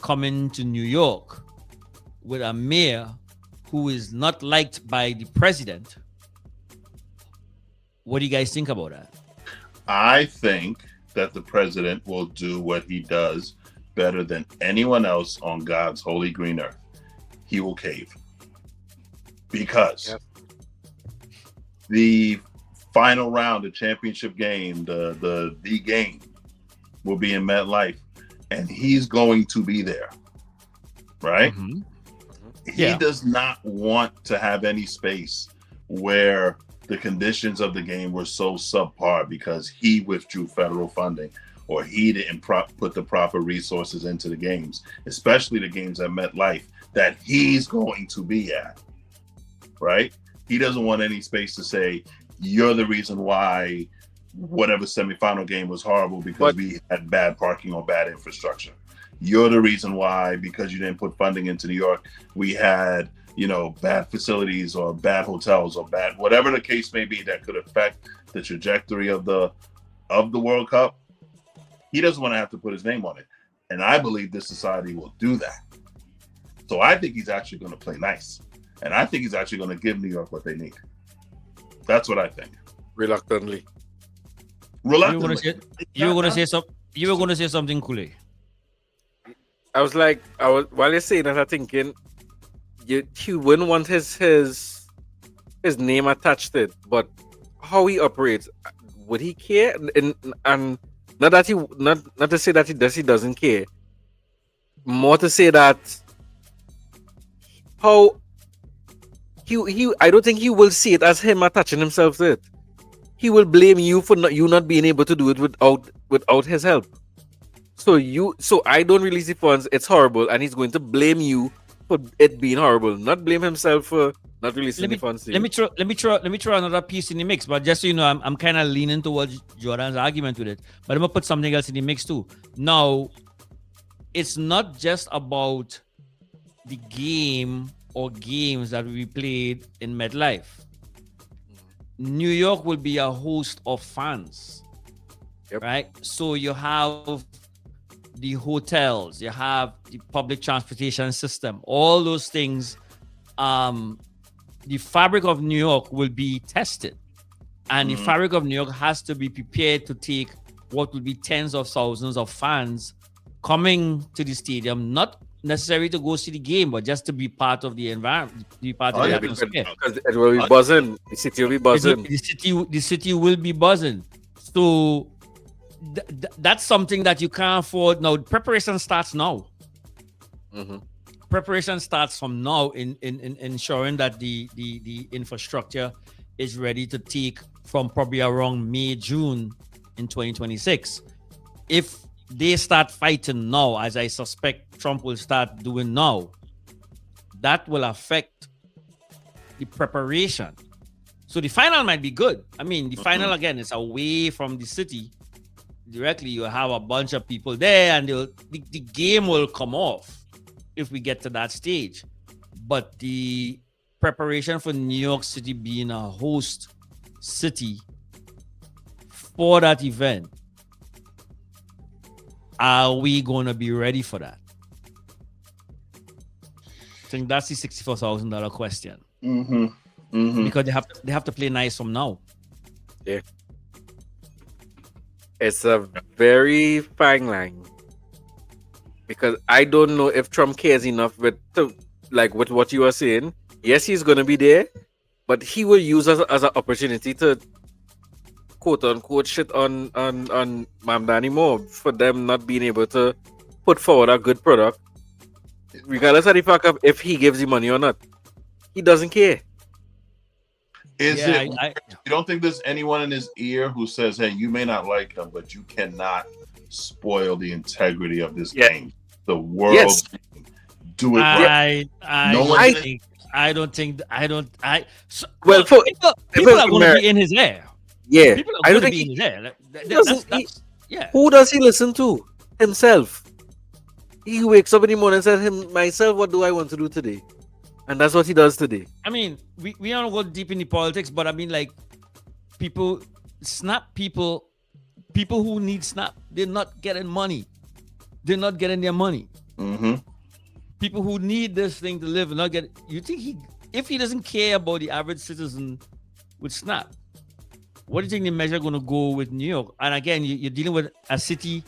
coming to New York with a mayor who is not liked by the president. What do you guys think about that? I think that the president will do what he does better than anyone else on God's holy green earth. He will cave. Because the final round, the championship game, the game will be in MetLife, and he's going to be there. Right? Mm-hmm. He does not want to have any space where the conditions of the game were so subpar because he withdrew federal funding or he didn't put the proper resources into the games, especially the games at MetLife that he's going to be at, right? He doesn't want any space to say, you're the reason why whatever semifinal game was horrible because we had bad parking or bad infrastructure. You're the reason why, because you didn't put funding into New York, we had, bad facilities or bad hotels or bad, whatever the case may be that could affect the trajectory of the World Cup. He doesn't want to have to put his name on it. And I believe this society will do that. So I think he's actually going to play nice. And I think he's actually going to give New York what they need. That's what I think. Reluctantly. You were going to say something, Kule. While you're saying that, I'm thinking he wouldn't want his name attached to it, but how he operates, would he care? And not to say that he doesn't care. More to say that how he I don't think he will see it as him attaching himself to it. He will blame you for not being able to do it without his help. So I don't release the funds, it's horrible, and he's going to blame you for it being horrible, not blame himself for not releasing the funds. Let me throw another piece in the mix, but just so you know, I'm kind of leaning towards Jordan's argument with it. But I'm gonna put something else in the mix too. Now, it's not just about the game or games that will be played in MetLife. New York will be a host of fans, right? So you have the hotels, you have the public transportation system, all those things. The fabric of New York will be tested, and the fabric of New York has to be prepared to take what will be tens of thousands of fans coming to the stadium, not necessarily to go see the game, but just to be part of the environment, be part of the atmosphere. Because it will be buzzing. The city will be buzzing. The city will be buzzing. So that's something that you can't afford. Now, preparation starts now. Preparation starts from now in ensuring that the infrastructure is ready to take from probably around May, June in 2026. If they start fighting now, as I suspect Trump will start doing now, that will affect the preparation. So the final might be good. I mean, the final, again, is away from the city. Directly, you have a bunch of people there, and the game will come off if we get to that stage. But the preparation for New York City being a host city for that event, are we going to be ready for that? I think that's the $64,000 question. Because they have to play nice from now. Yeah, it's a very fine line, because I don't know if Trump cares enough with what you are saying. Yes, he's going to be there, but he will use us as an opportunity to quote unquote shit on Mamdani more for them not being able to put forward a good product, regardless of the fact of if he gives the money or not. He doesn't care. You don't think there's anyone in his ear who says, hey, you may not like him, but you cannot spoil the integrity of this game, the world game. Do it right. People are going to be in his ear. Yeah, people are going to be in his ear. Who does he listen to? Himself. He wakes up in the morning and says, myself, what do I want to do today? And that's what he does today. I mean, we don't go deep in the politics, but I mean, like, people who need Snap, they're not getting money. They're not getting their money. People who need this thing to live and not get it. You think if he doesn't care about the average citizen with Snap, what do you think the measure going to go with New York? And again, you're dealing with a city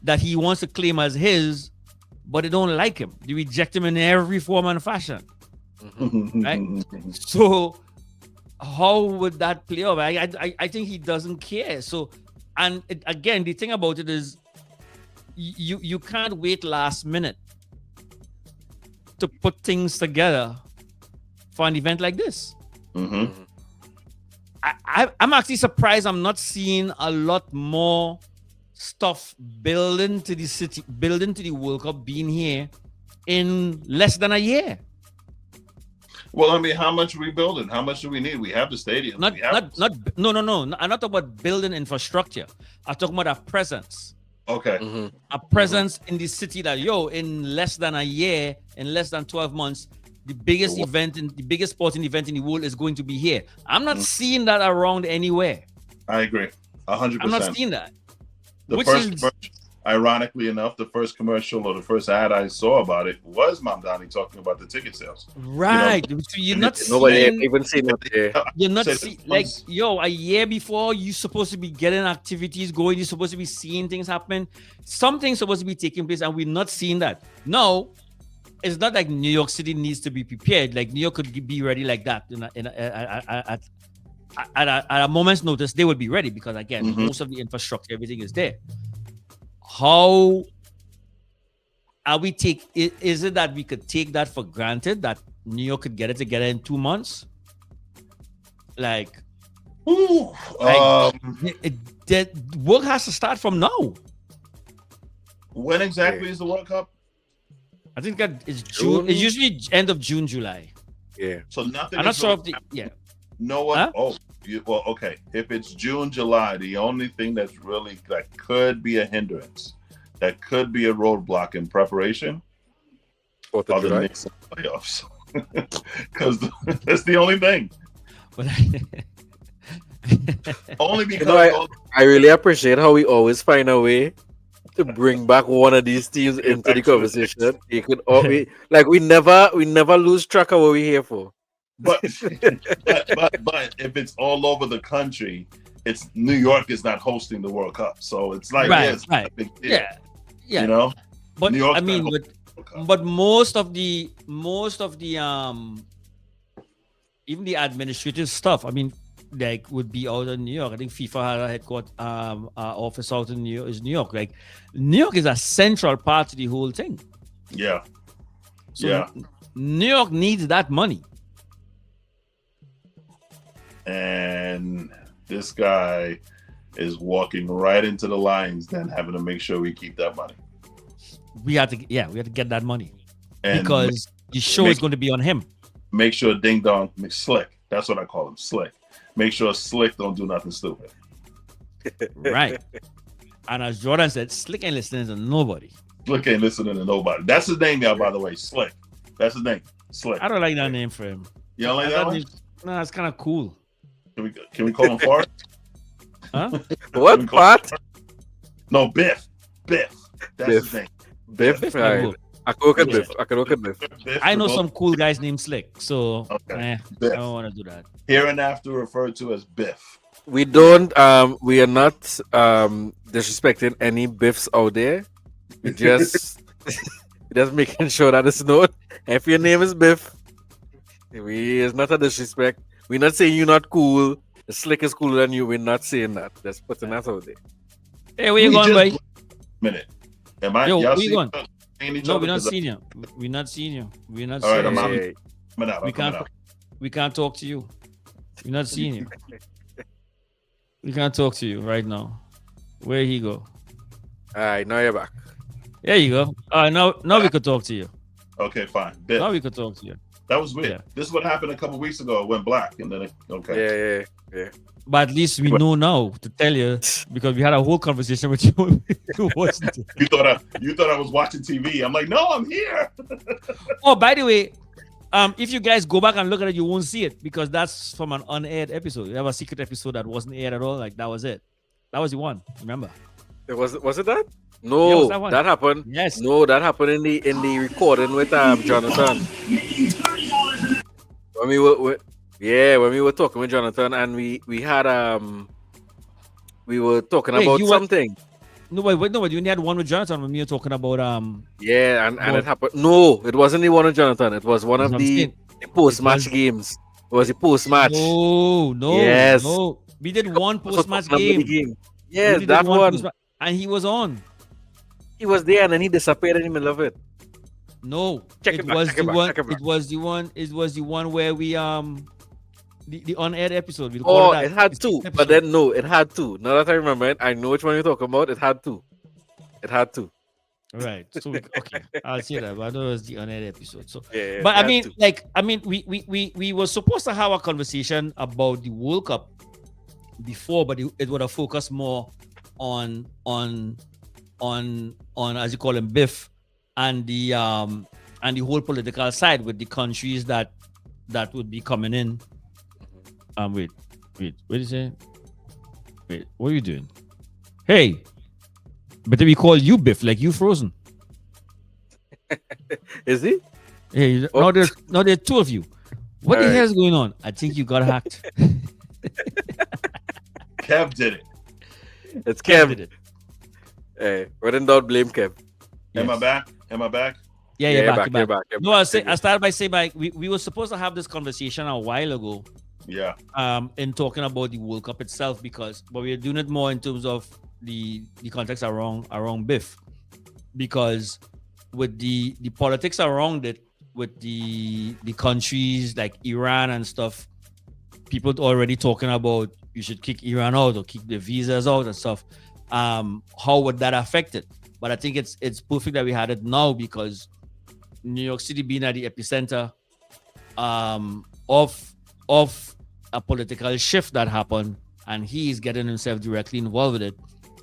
that he wants to claim as his, but they don't like him. They reject him in every form and fashion. Right? So how would that play out? I think he doesn't care. So, and again, the thing about it is you can't wait last minute to put things together for an event like this. I'm actually surprised I'm not seeing a lot more stuff building to the city, building to the World Cup being here in less than a year. Well, I mean, how much are we building? How much do we need? We have the stadium. No. I'm not talking about building infrastructure. I'm talking about a presence. Okay. A presence in the city that, in less than a year, in less than 12 months, the biggest event and the biggest sporting event in the world is going to be here. I'm not seeing that around anywhere. I agree. 100%. I'm not seeing that. Ironically enough, the first commercial or the first ad I saw about it was Mandani talking about the ticket sales. Right. You're not nobody even seen it. You're not a year before you're supposed to be getting activities going. You're supposed to be seeing things happen. Something's supposed to be taking place, and we're not seeing that. No, it's not like New York City needs to be prepared. Like New York could be ready like that. At a moment's notice, they will be ready because again, most of the infrastructure, everything is there. How are we is it that we could take that for granted that New York could get it together in 2 months? Like, the work has to start from now. When exactly is the World Cup? I think that is June. It's usually end of June, July. Yeah. So nothing. I'm not sure No one. Huh? Okay. If it's June, July, the only thing that's really that could be a hindrance, that could be a roadblock in preparation, are the Knicks playoffs. because that's the only thing. But You Only because know, I really appreciate how we always find a way to bring back one of these teams into the conversation. You could always, like we never lose track of what we're here for. but if it's all over the country, it's New York is not hosting the World Cup, so it's like it's not a big deal. Yeah. You know, But New York's I mean, not hosting the World Cup. but most of the even the administrative stuff, I mean, like would be out in New York. I think FIFA had a headquarters office out in New York. Like New York is a central part to the whole thing. Yeah, So New York needs that money. and this guy is walking right into the lines, then having to make sure we keep that money. We have to get that money And because the show is going to be on him. make sure Ding Dong Slick. That's what I call him, Slick. Make sure Slick don't do nothing stupid. Right. And as Jordan said, Slick ain't listening to nobody. Slick ain't listening to nobody. That's his name, y'all, by the way. Slick. That's his name. Slick. I don't like that name for him. You don't like that one? No, it's kind of cool. Can we call him Fart? Huh? What part? No, Biff. Biff. That's Biff. his name. Biff. Biff Right. Biff. I can look at Biff. I can look at Biff. Biff I know the some cool guys named Slick, so Okay. I Biff. don't want to do that. Hereinafter referred to as Biff. We don't. We are not disrespecting any Biffs out there. We just making sure that it's known. If your name is Biff, it's not a disrespect. We're not saying you're not cool. Slick is cooler than you. We're not saying that. Just putting that out there. Hey, where you going, boy? Minute. Am I? Yo, y'all where you see going? seeing each No, other? we're not 'Cause seeing you. We're not seeing you. We're not All right, seeing I'm you. out. coming out. We I'm coming can't. out. We can't talk to you. We're not seeing you. We can't talk to you right now. Where he go? All right, now you're back. There you go. Now we could talk to you. Okay, fine. Biff. Now we could talk to you. That was weird. Yeah. This is what happened a couple weeks ago. It went black, and then okay. Yeah. But at least we know now to tell you because we had a whole conversation with you. You wasn't it? You thought I was watching TV. I'm like, no, I'm here. Oh, by the way, if you guys go back and look at it, you won't see it because that's from an unaired episode. We have a secret episode that wasn't aired at all. Like that was it. That was the one. Remember? Was it that? Yeah, No, was that one? that happened. Yes. No, that happened in the recording with Jonathan. When we were talking with Jonathan and we had we were talking Wait, about you were- something. No, wait, you only had one with Jonathan when we were talking about Yeah, and it happened. No, it wasn't the one with Jonathan. It was one That's of what I'm the saying. post-match was- games. It was a post-match. No. Yes. No. We did one post-match Somebody game. Yes, We did that one. post-match- and he was on. He was there and then he disappeared in the middle of it. No, Check it back, check it back. It was the one. It was the one where we the unaired episode. We Oh, recorded that. it had It's two, episode. but then no, it had two. Now that I remember it, I know which one you're talking about. It had two. It had two. Right. So okay, I'll say that. But I know it was the unaired episode. So, Yeah. but it I had mean, two. we were supposed to have a conversation about the World Cup before, but it would have focused more on as you call him Biff and the whole political side with the countries that would be coming in. Wait, what did you say? Wait, what are you doing? Hey, but we call you Biff, like you frozen. Is he? Hey, Oh. now there's two of you. What the Alright. hell is going on? I think you got hacked. Kev did it. It's Kev Kev. did it. Hey, when in doubt, blame Kev. Am I Yes. back? Am I back? Yeah, Yeah, you're back, back. you're back, you're No, back. I started by saying like we were supposed to have this conversation a while ago. Yeah. In talking about the World Cup itself but we're doing it more in terms of the context around Biff, because with the politics around it, with the countries like Iran and stuff, people already talking about you should kick Iran out or kick the visas out and stuff. How would that affect it? But I think it's perfect that we had it now because New York City being at the epicenter of a political shift that happened, and he's getting himself directly involved with it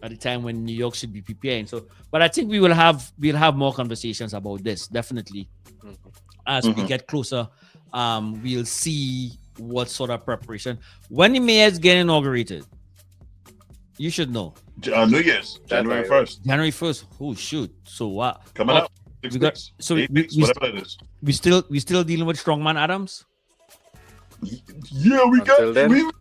at the time when New York should be preparing. So, but I think we'll have more conversations about this definitely as we get closer, we'll see what sort of preparation. When the mayors get inaugurated, you should know. New Year's, January 1st. January 1st. Oh shoot! So what? Coming up. 6 weeks. So 8 weeks, whatever it is. We still dealing with Strongman Adams. Yeah, we Until got. then.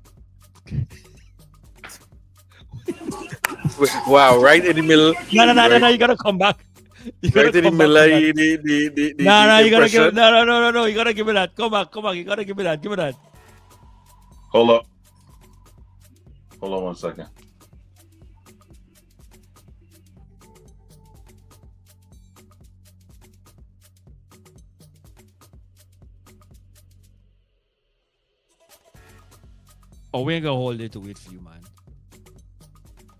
Wow! Right in the middle. No! You gotta come back. Right in the middle. No, you gotta give it. No. You gotta give me that. Come back. You gotta give me that. Give me that. Hold up. Hold on 1 second. Oh, we ain't gonna hold it to wait for you, man.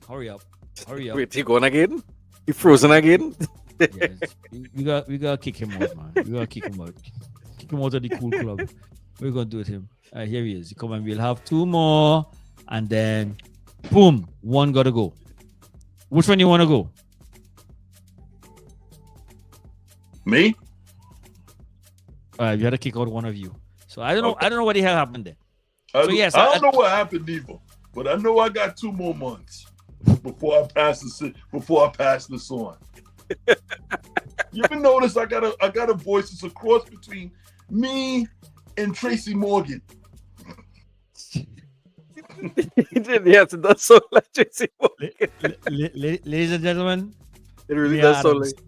Hurry up. Wait, he gone again? He frozen again? Yes. We gotta kick him out, man. We gotta kick him out. Kick him out of the cool club. What are we gonna do with him? Here he is. Come on, we'll have 2 more, and then boom, 1 gotta go. Which one you wanna go? Me? You gotta kick out one of you. So I don't know. Okay. I don't know what the hell happened there. I So, yes, I don't know what happened either, but I know I got 2 more months before I pass this on. You ever notice I got a voice that's a cross between me and Tracy Morgan? Yes, it does sound like Tracy Morgan. Ladies and gentlemen, It really Me does sound Adams. like.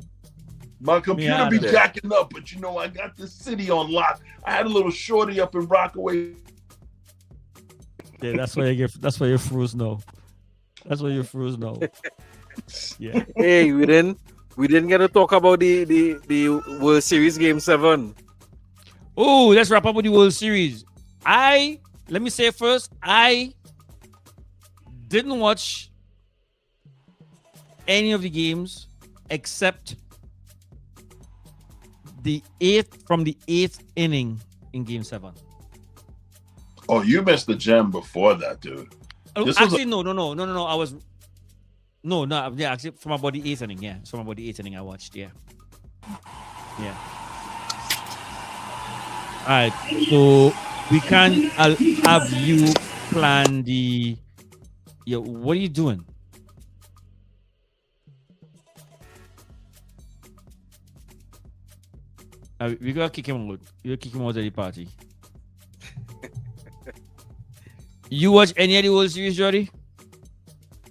My computer Yeah, be I know. jacking up, but you know I got the city on lock. I had a little shorty up in Rockaway. yeah, that's why you're froze now. That's why you're froze now. Yeah. Hey, we didn't get to talk about the World Series Game 7. Oh, let's wrap up with the World Series. Let me say first, I didn't watch any of the games except the 8th inning in Game 7. Oh, you missed the gem before that, dude. This was Actually, no. I was yeah. Actually, from about the 8th inning, yeah. From about the 8th inning, I watched, yeah. All right, so we can. I'll have you plan the. Yeah, what are you doing? We gotta kick him out. You gotta kick him out of the party. You watch any of the World Series, Jody?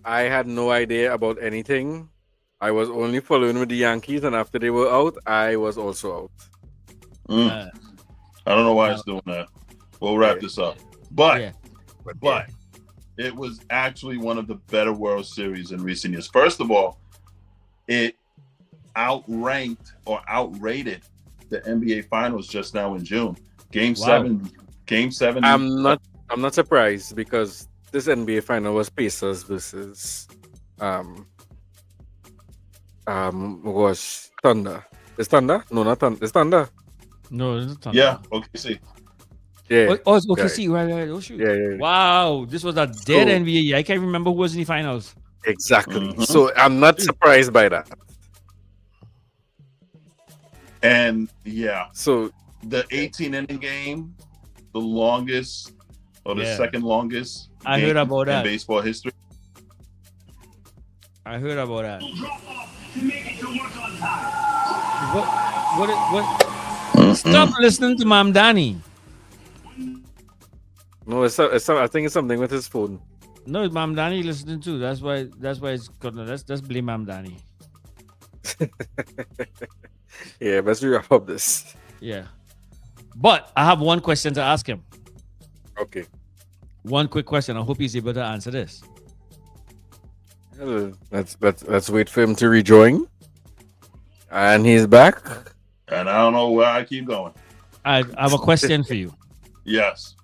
I had no idea about anything. I was only following with the Yankees, and after they were out, I was also out. I don't know why it's doing that. We'll wrap this up. But it was actually one of the better World Series in recent years. First of all, it outranked or outrated the NBA Finals just now in June. Game 7. I'm not surprised because this NBA final was Pacers versus was Thunder. Is Thunder? No, not Thunder. It's Thunder. No, it's not. Yeah, OKC. Yeah. Oh, it's OKC, right. Oh shoot. Yeah. Wow, this was a dead NBA. I can't remember who was in the finals. Exactly. Mhm. So I'm not surprised by that. And yeah, So the 18-inning game, the longest or the second longest I game heard about in that. baseball history. I heard about that. What? Stop listening to Mamdani. no, I think it's something with his phone. No, it's Mamdani listening too. That's why it's gonna. Let's blame Mamdani. Yeah, let's wrap up this. Yeah. But I have one question to ask him. Okay. One quick question. I hope he's able to answer this. Let's wait for him to rejoin. And he's back. And I don't know where I keep going. I have a question for you. Yes.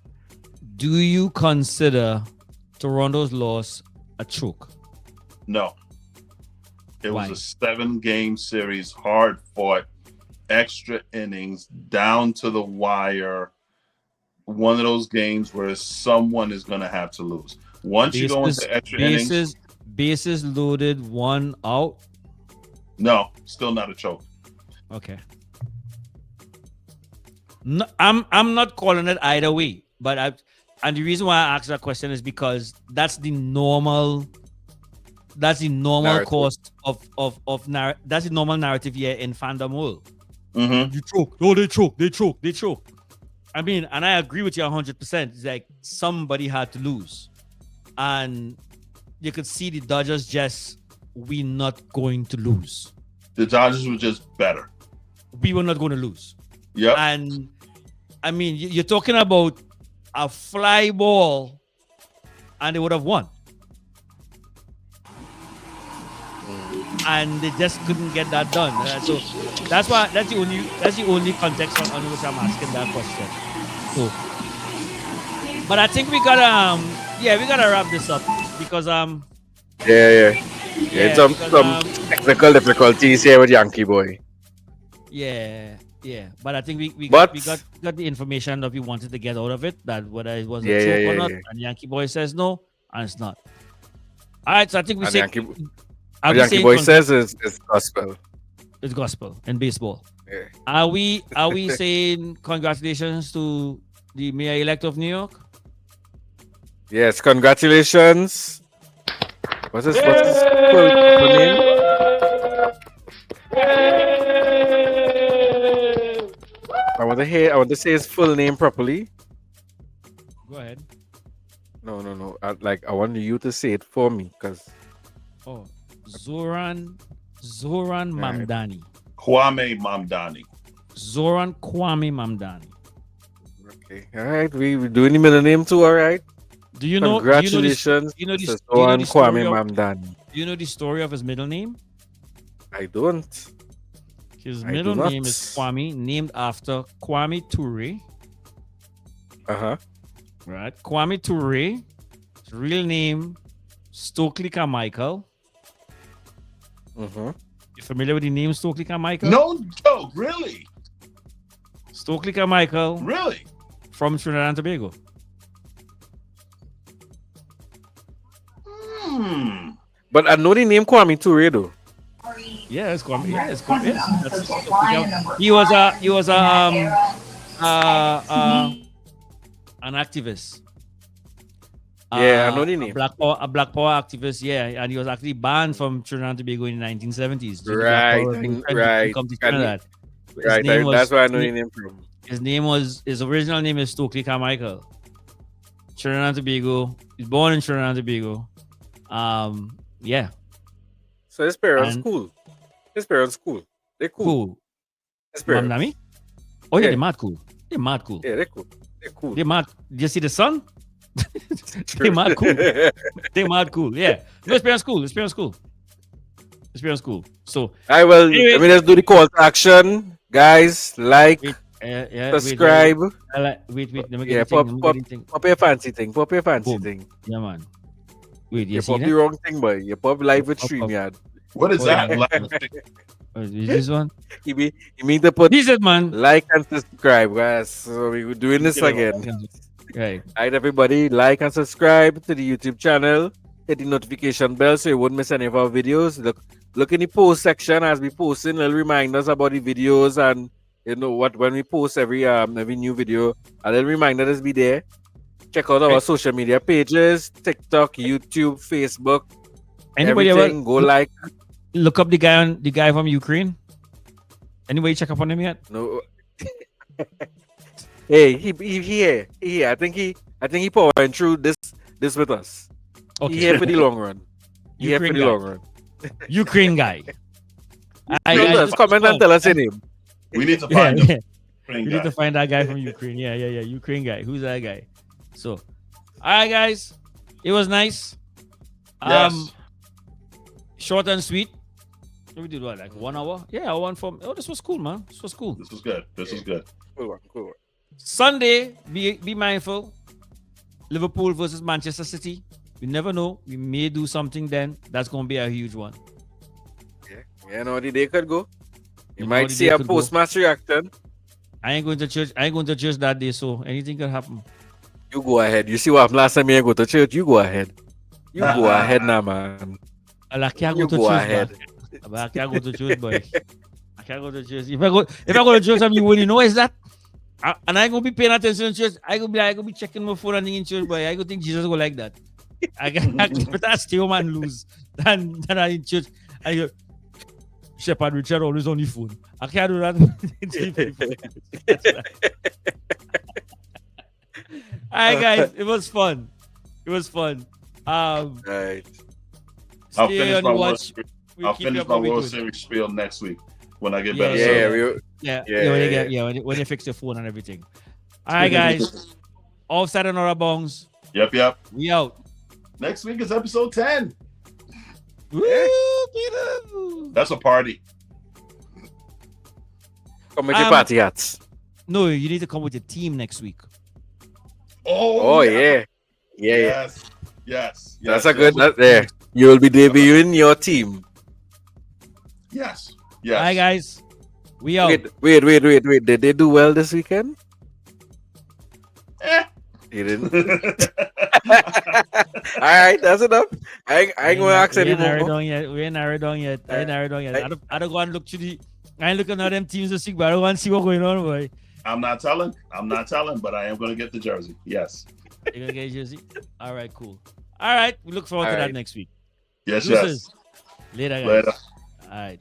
Do you consider Toronto's loss a choke? No. It Why? was a 7-game series, hard fought, extra innings, down to the wire. One of those games where someone is going to have to lose. Once you go into extra innings, bases loaded, 1 out. no, still not a choke. Okay. No, I'm not calling it either way, but and the reason why I asked that question is because that's the normal Narrative. course that's the normal narrative here in fandom world. Mm-hmm. You choke. Oh, they choke. I mean, and I agree with you 100%. It's like somebody had to lose. And you could see the Dodgers we're not going to lose. The Dodgers were just better. We were not going to lose. Yep. And I mean, you're talking about a fly ball and they would have won. And they just couldn't get that done. So that's the only context on which I'm asking that question. So, but I think we gotta wrap this up because some technical difficulties here with Yankee boy. Yeah. But I think we got the information that we wanted to get out of it, that whether it was a choke or not. And Yankee boy says no, and it's not. All right, so I think we say Yankee boy says is gospel. It's gospel in baseball. Yeah. Are we saying congratulations to the mayor-elect of New York? Yes, congratulations. What's his full name? I want to say his full name properly. Go ahead. No. I want you to say it for me, because. Oh, Zoran Mamdani. Kwame Mamdani. Zoran Kwame Mamdani. Okay. All right. We're doing the middle name too. All right. Do you know? Congratulations. Zoran Kwame Mamdani. Do you know the story of his middle name? I don't. His middle name is Kwame, named after Kwame Ture. Right. Kwame Ture. His real name, Stokely Carmichael. You familiar with the name Stokely Carmichael? No joke, really? Stokely Carmichael. Really? From Trinidad and Tobago. But I know the name Kwame Ture though. Yeah, it's Kwame. Yeah, it's Kwame. He was an activist. Yeah, I know the name. A Black Power activist, yeah, and he was actually banned from Trinidad and Tobago in the 1970s. Right. Come to Trinidad. That's where I know the name from. His original name is Stokely Carmichael. Trinidad and Tobago. He's born in Trinidad and Tobago. Yeah. So his parents cool. They're cool. His parents. Mandani? Oh yeah, they're mad cool. Yeah, they're cool. They're mad. Did you see the son? They mad cool. They mad cool. Yeah. No, his parents cool. So anyway, let me just do the call to action. Guys, like, subscribe. Wait. Let me get pop your fancy thing. Yeah, man. Wait, you pop the wrong thing, boy. You pop live with StreamYard. What is that? Is this one? You mean to put this is, man. Like and subscribe, guys. So we're doing this again. Right. Alright, everybody, like and subscribe to the YouTube channel. Hit the notification bell so you won't miss any of our videos. Look in the post section as we posting little reminders about the videos, and you know what, when we post every new video, a little reminder is be there. Check out our social media pages: TikTok, YouTube, Facebook. Anybody everything. Go like. Look up the guy from Ukraine. Anybody check up on him yet? No. Hey, he here. I think he powering through this with us. Okay. He here for the long run. Ukraine guy. Just comment and tell us his name. We need to find him. We need to find that guy from Ukraine. Yeah. Ukraine guy. Who's that guy? So, all right, guys. It was nice. Yes. Short and sweet. We did what, like 1 hour? Yeah, this was cool, man. This was cool. This was good. Cool one. Sunday, be mindful. Liverpool versus Manchester City. You never know. We may do something then. That's going to be a huge one. Yeah, you know the day could go. You might see a post-match reaction. I ain't going to church that day, so anything could happen. You go ahead. You see what happened last time you go to church? You go ahead. You go ahead now, man. I can't go to church. Ahead. I can't go to church, boy. I can't go to church. If I go to church, you wouldn't know is that. And I gonna be paying attention in church. I gonna be checking my phone and thing in church, but I gonna think Jesus go like that. I better stay home and lose than I in church. I go, Shepherd Richard always on the phone. I can't do that. All right, guys, it was fun. It was fun. Right. I'll finish my watch. I'll finish my World Series spiel next week when I get better. When you fix your phone and everything. All right, guys. Offside and Outta Bounds. Yep. We out. Next week is episode 10. Woo, Peter. That's a party. Come with your party hats. No, you need to come with your team next week. Oh yeah. Yes. That's a good. There. You will be debuting your team. Yes. All right, guys. We out. Wait. Did they do well this weekend? You didn't. All right, that's enough. I ain't gonna ask anymore. We ain't narrowed down yet. I don't go and look to the. I ain't looking at them teams this week, but I don't want to see what's going on, boy. I'm not telling, but I am gonna get the jersey. Yes. You're gonna get a jersey? All right, cool. All right, we look forward to that next week. Yes. Later, guys. All right.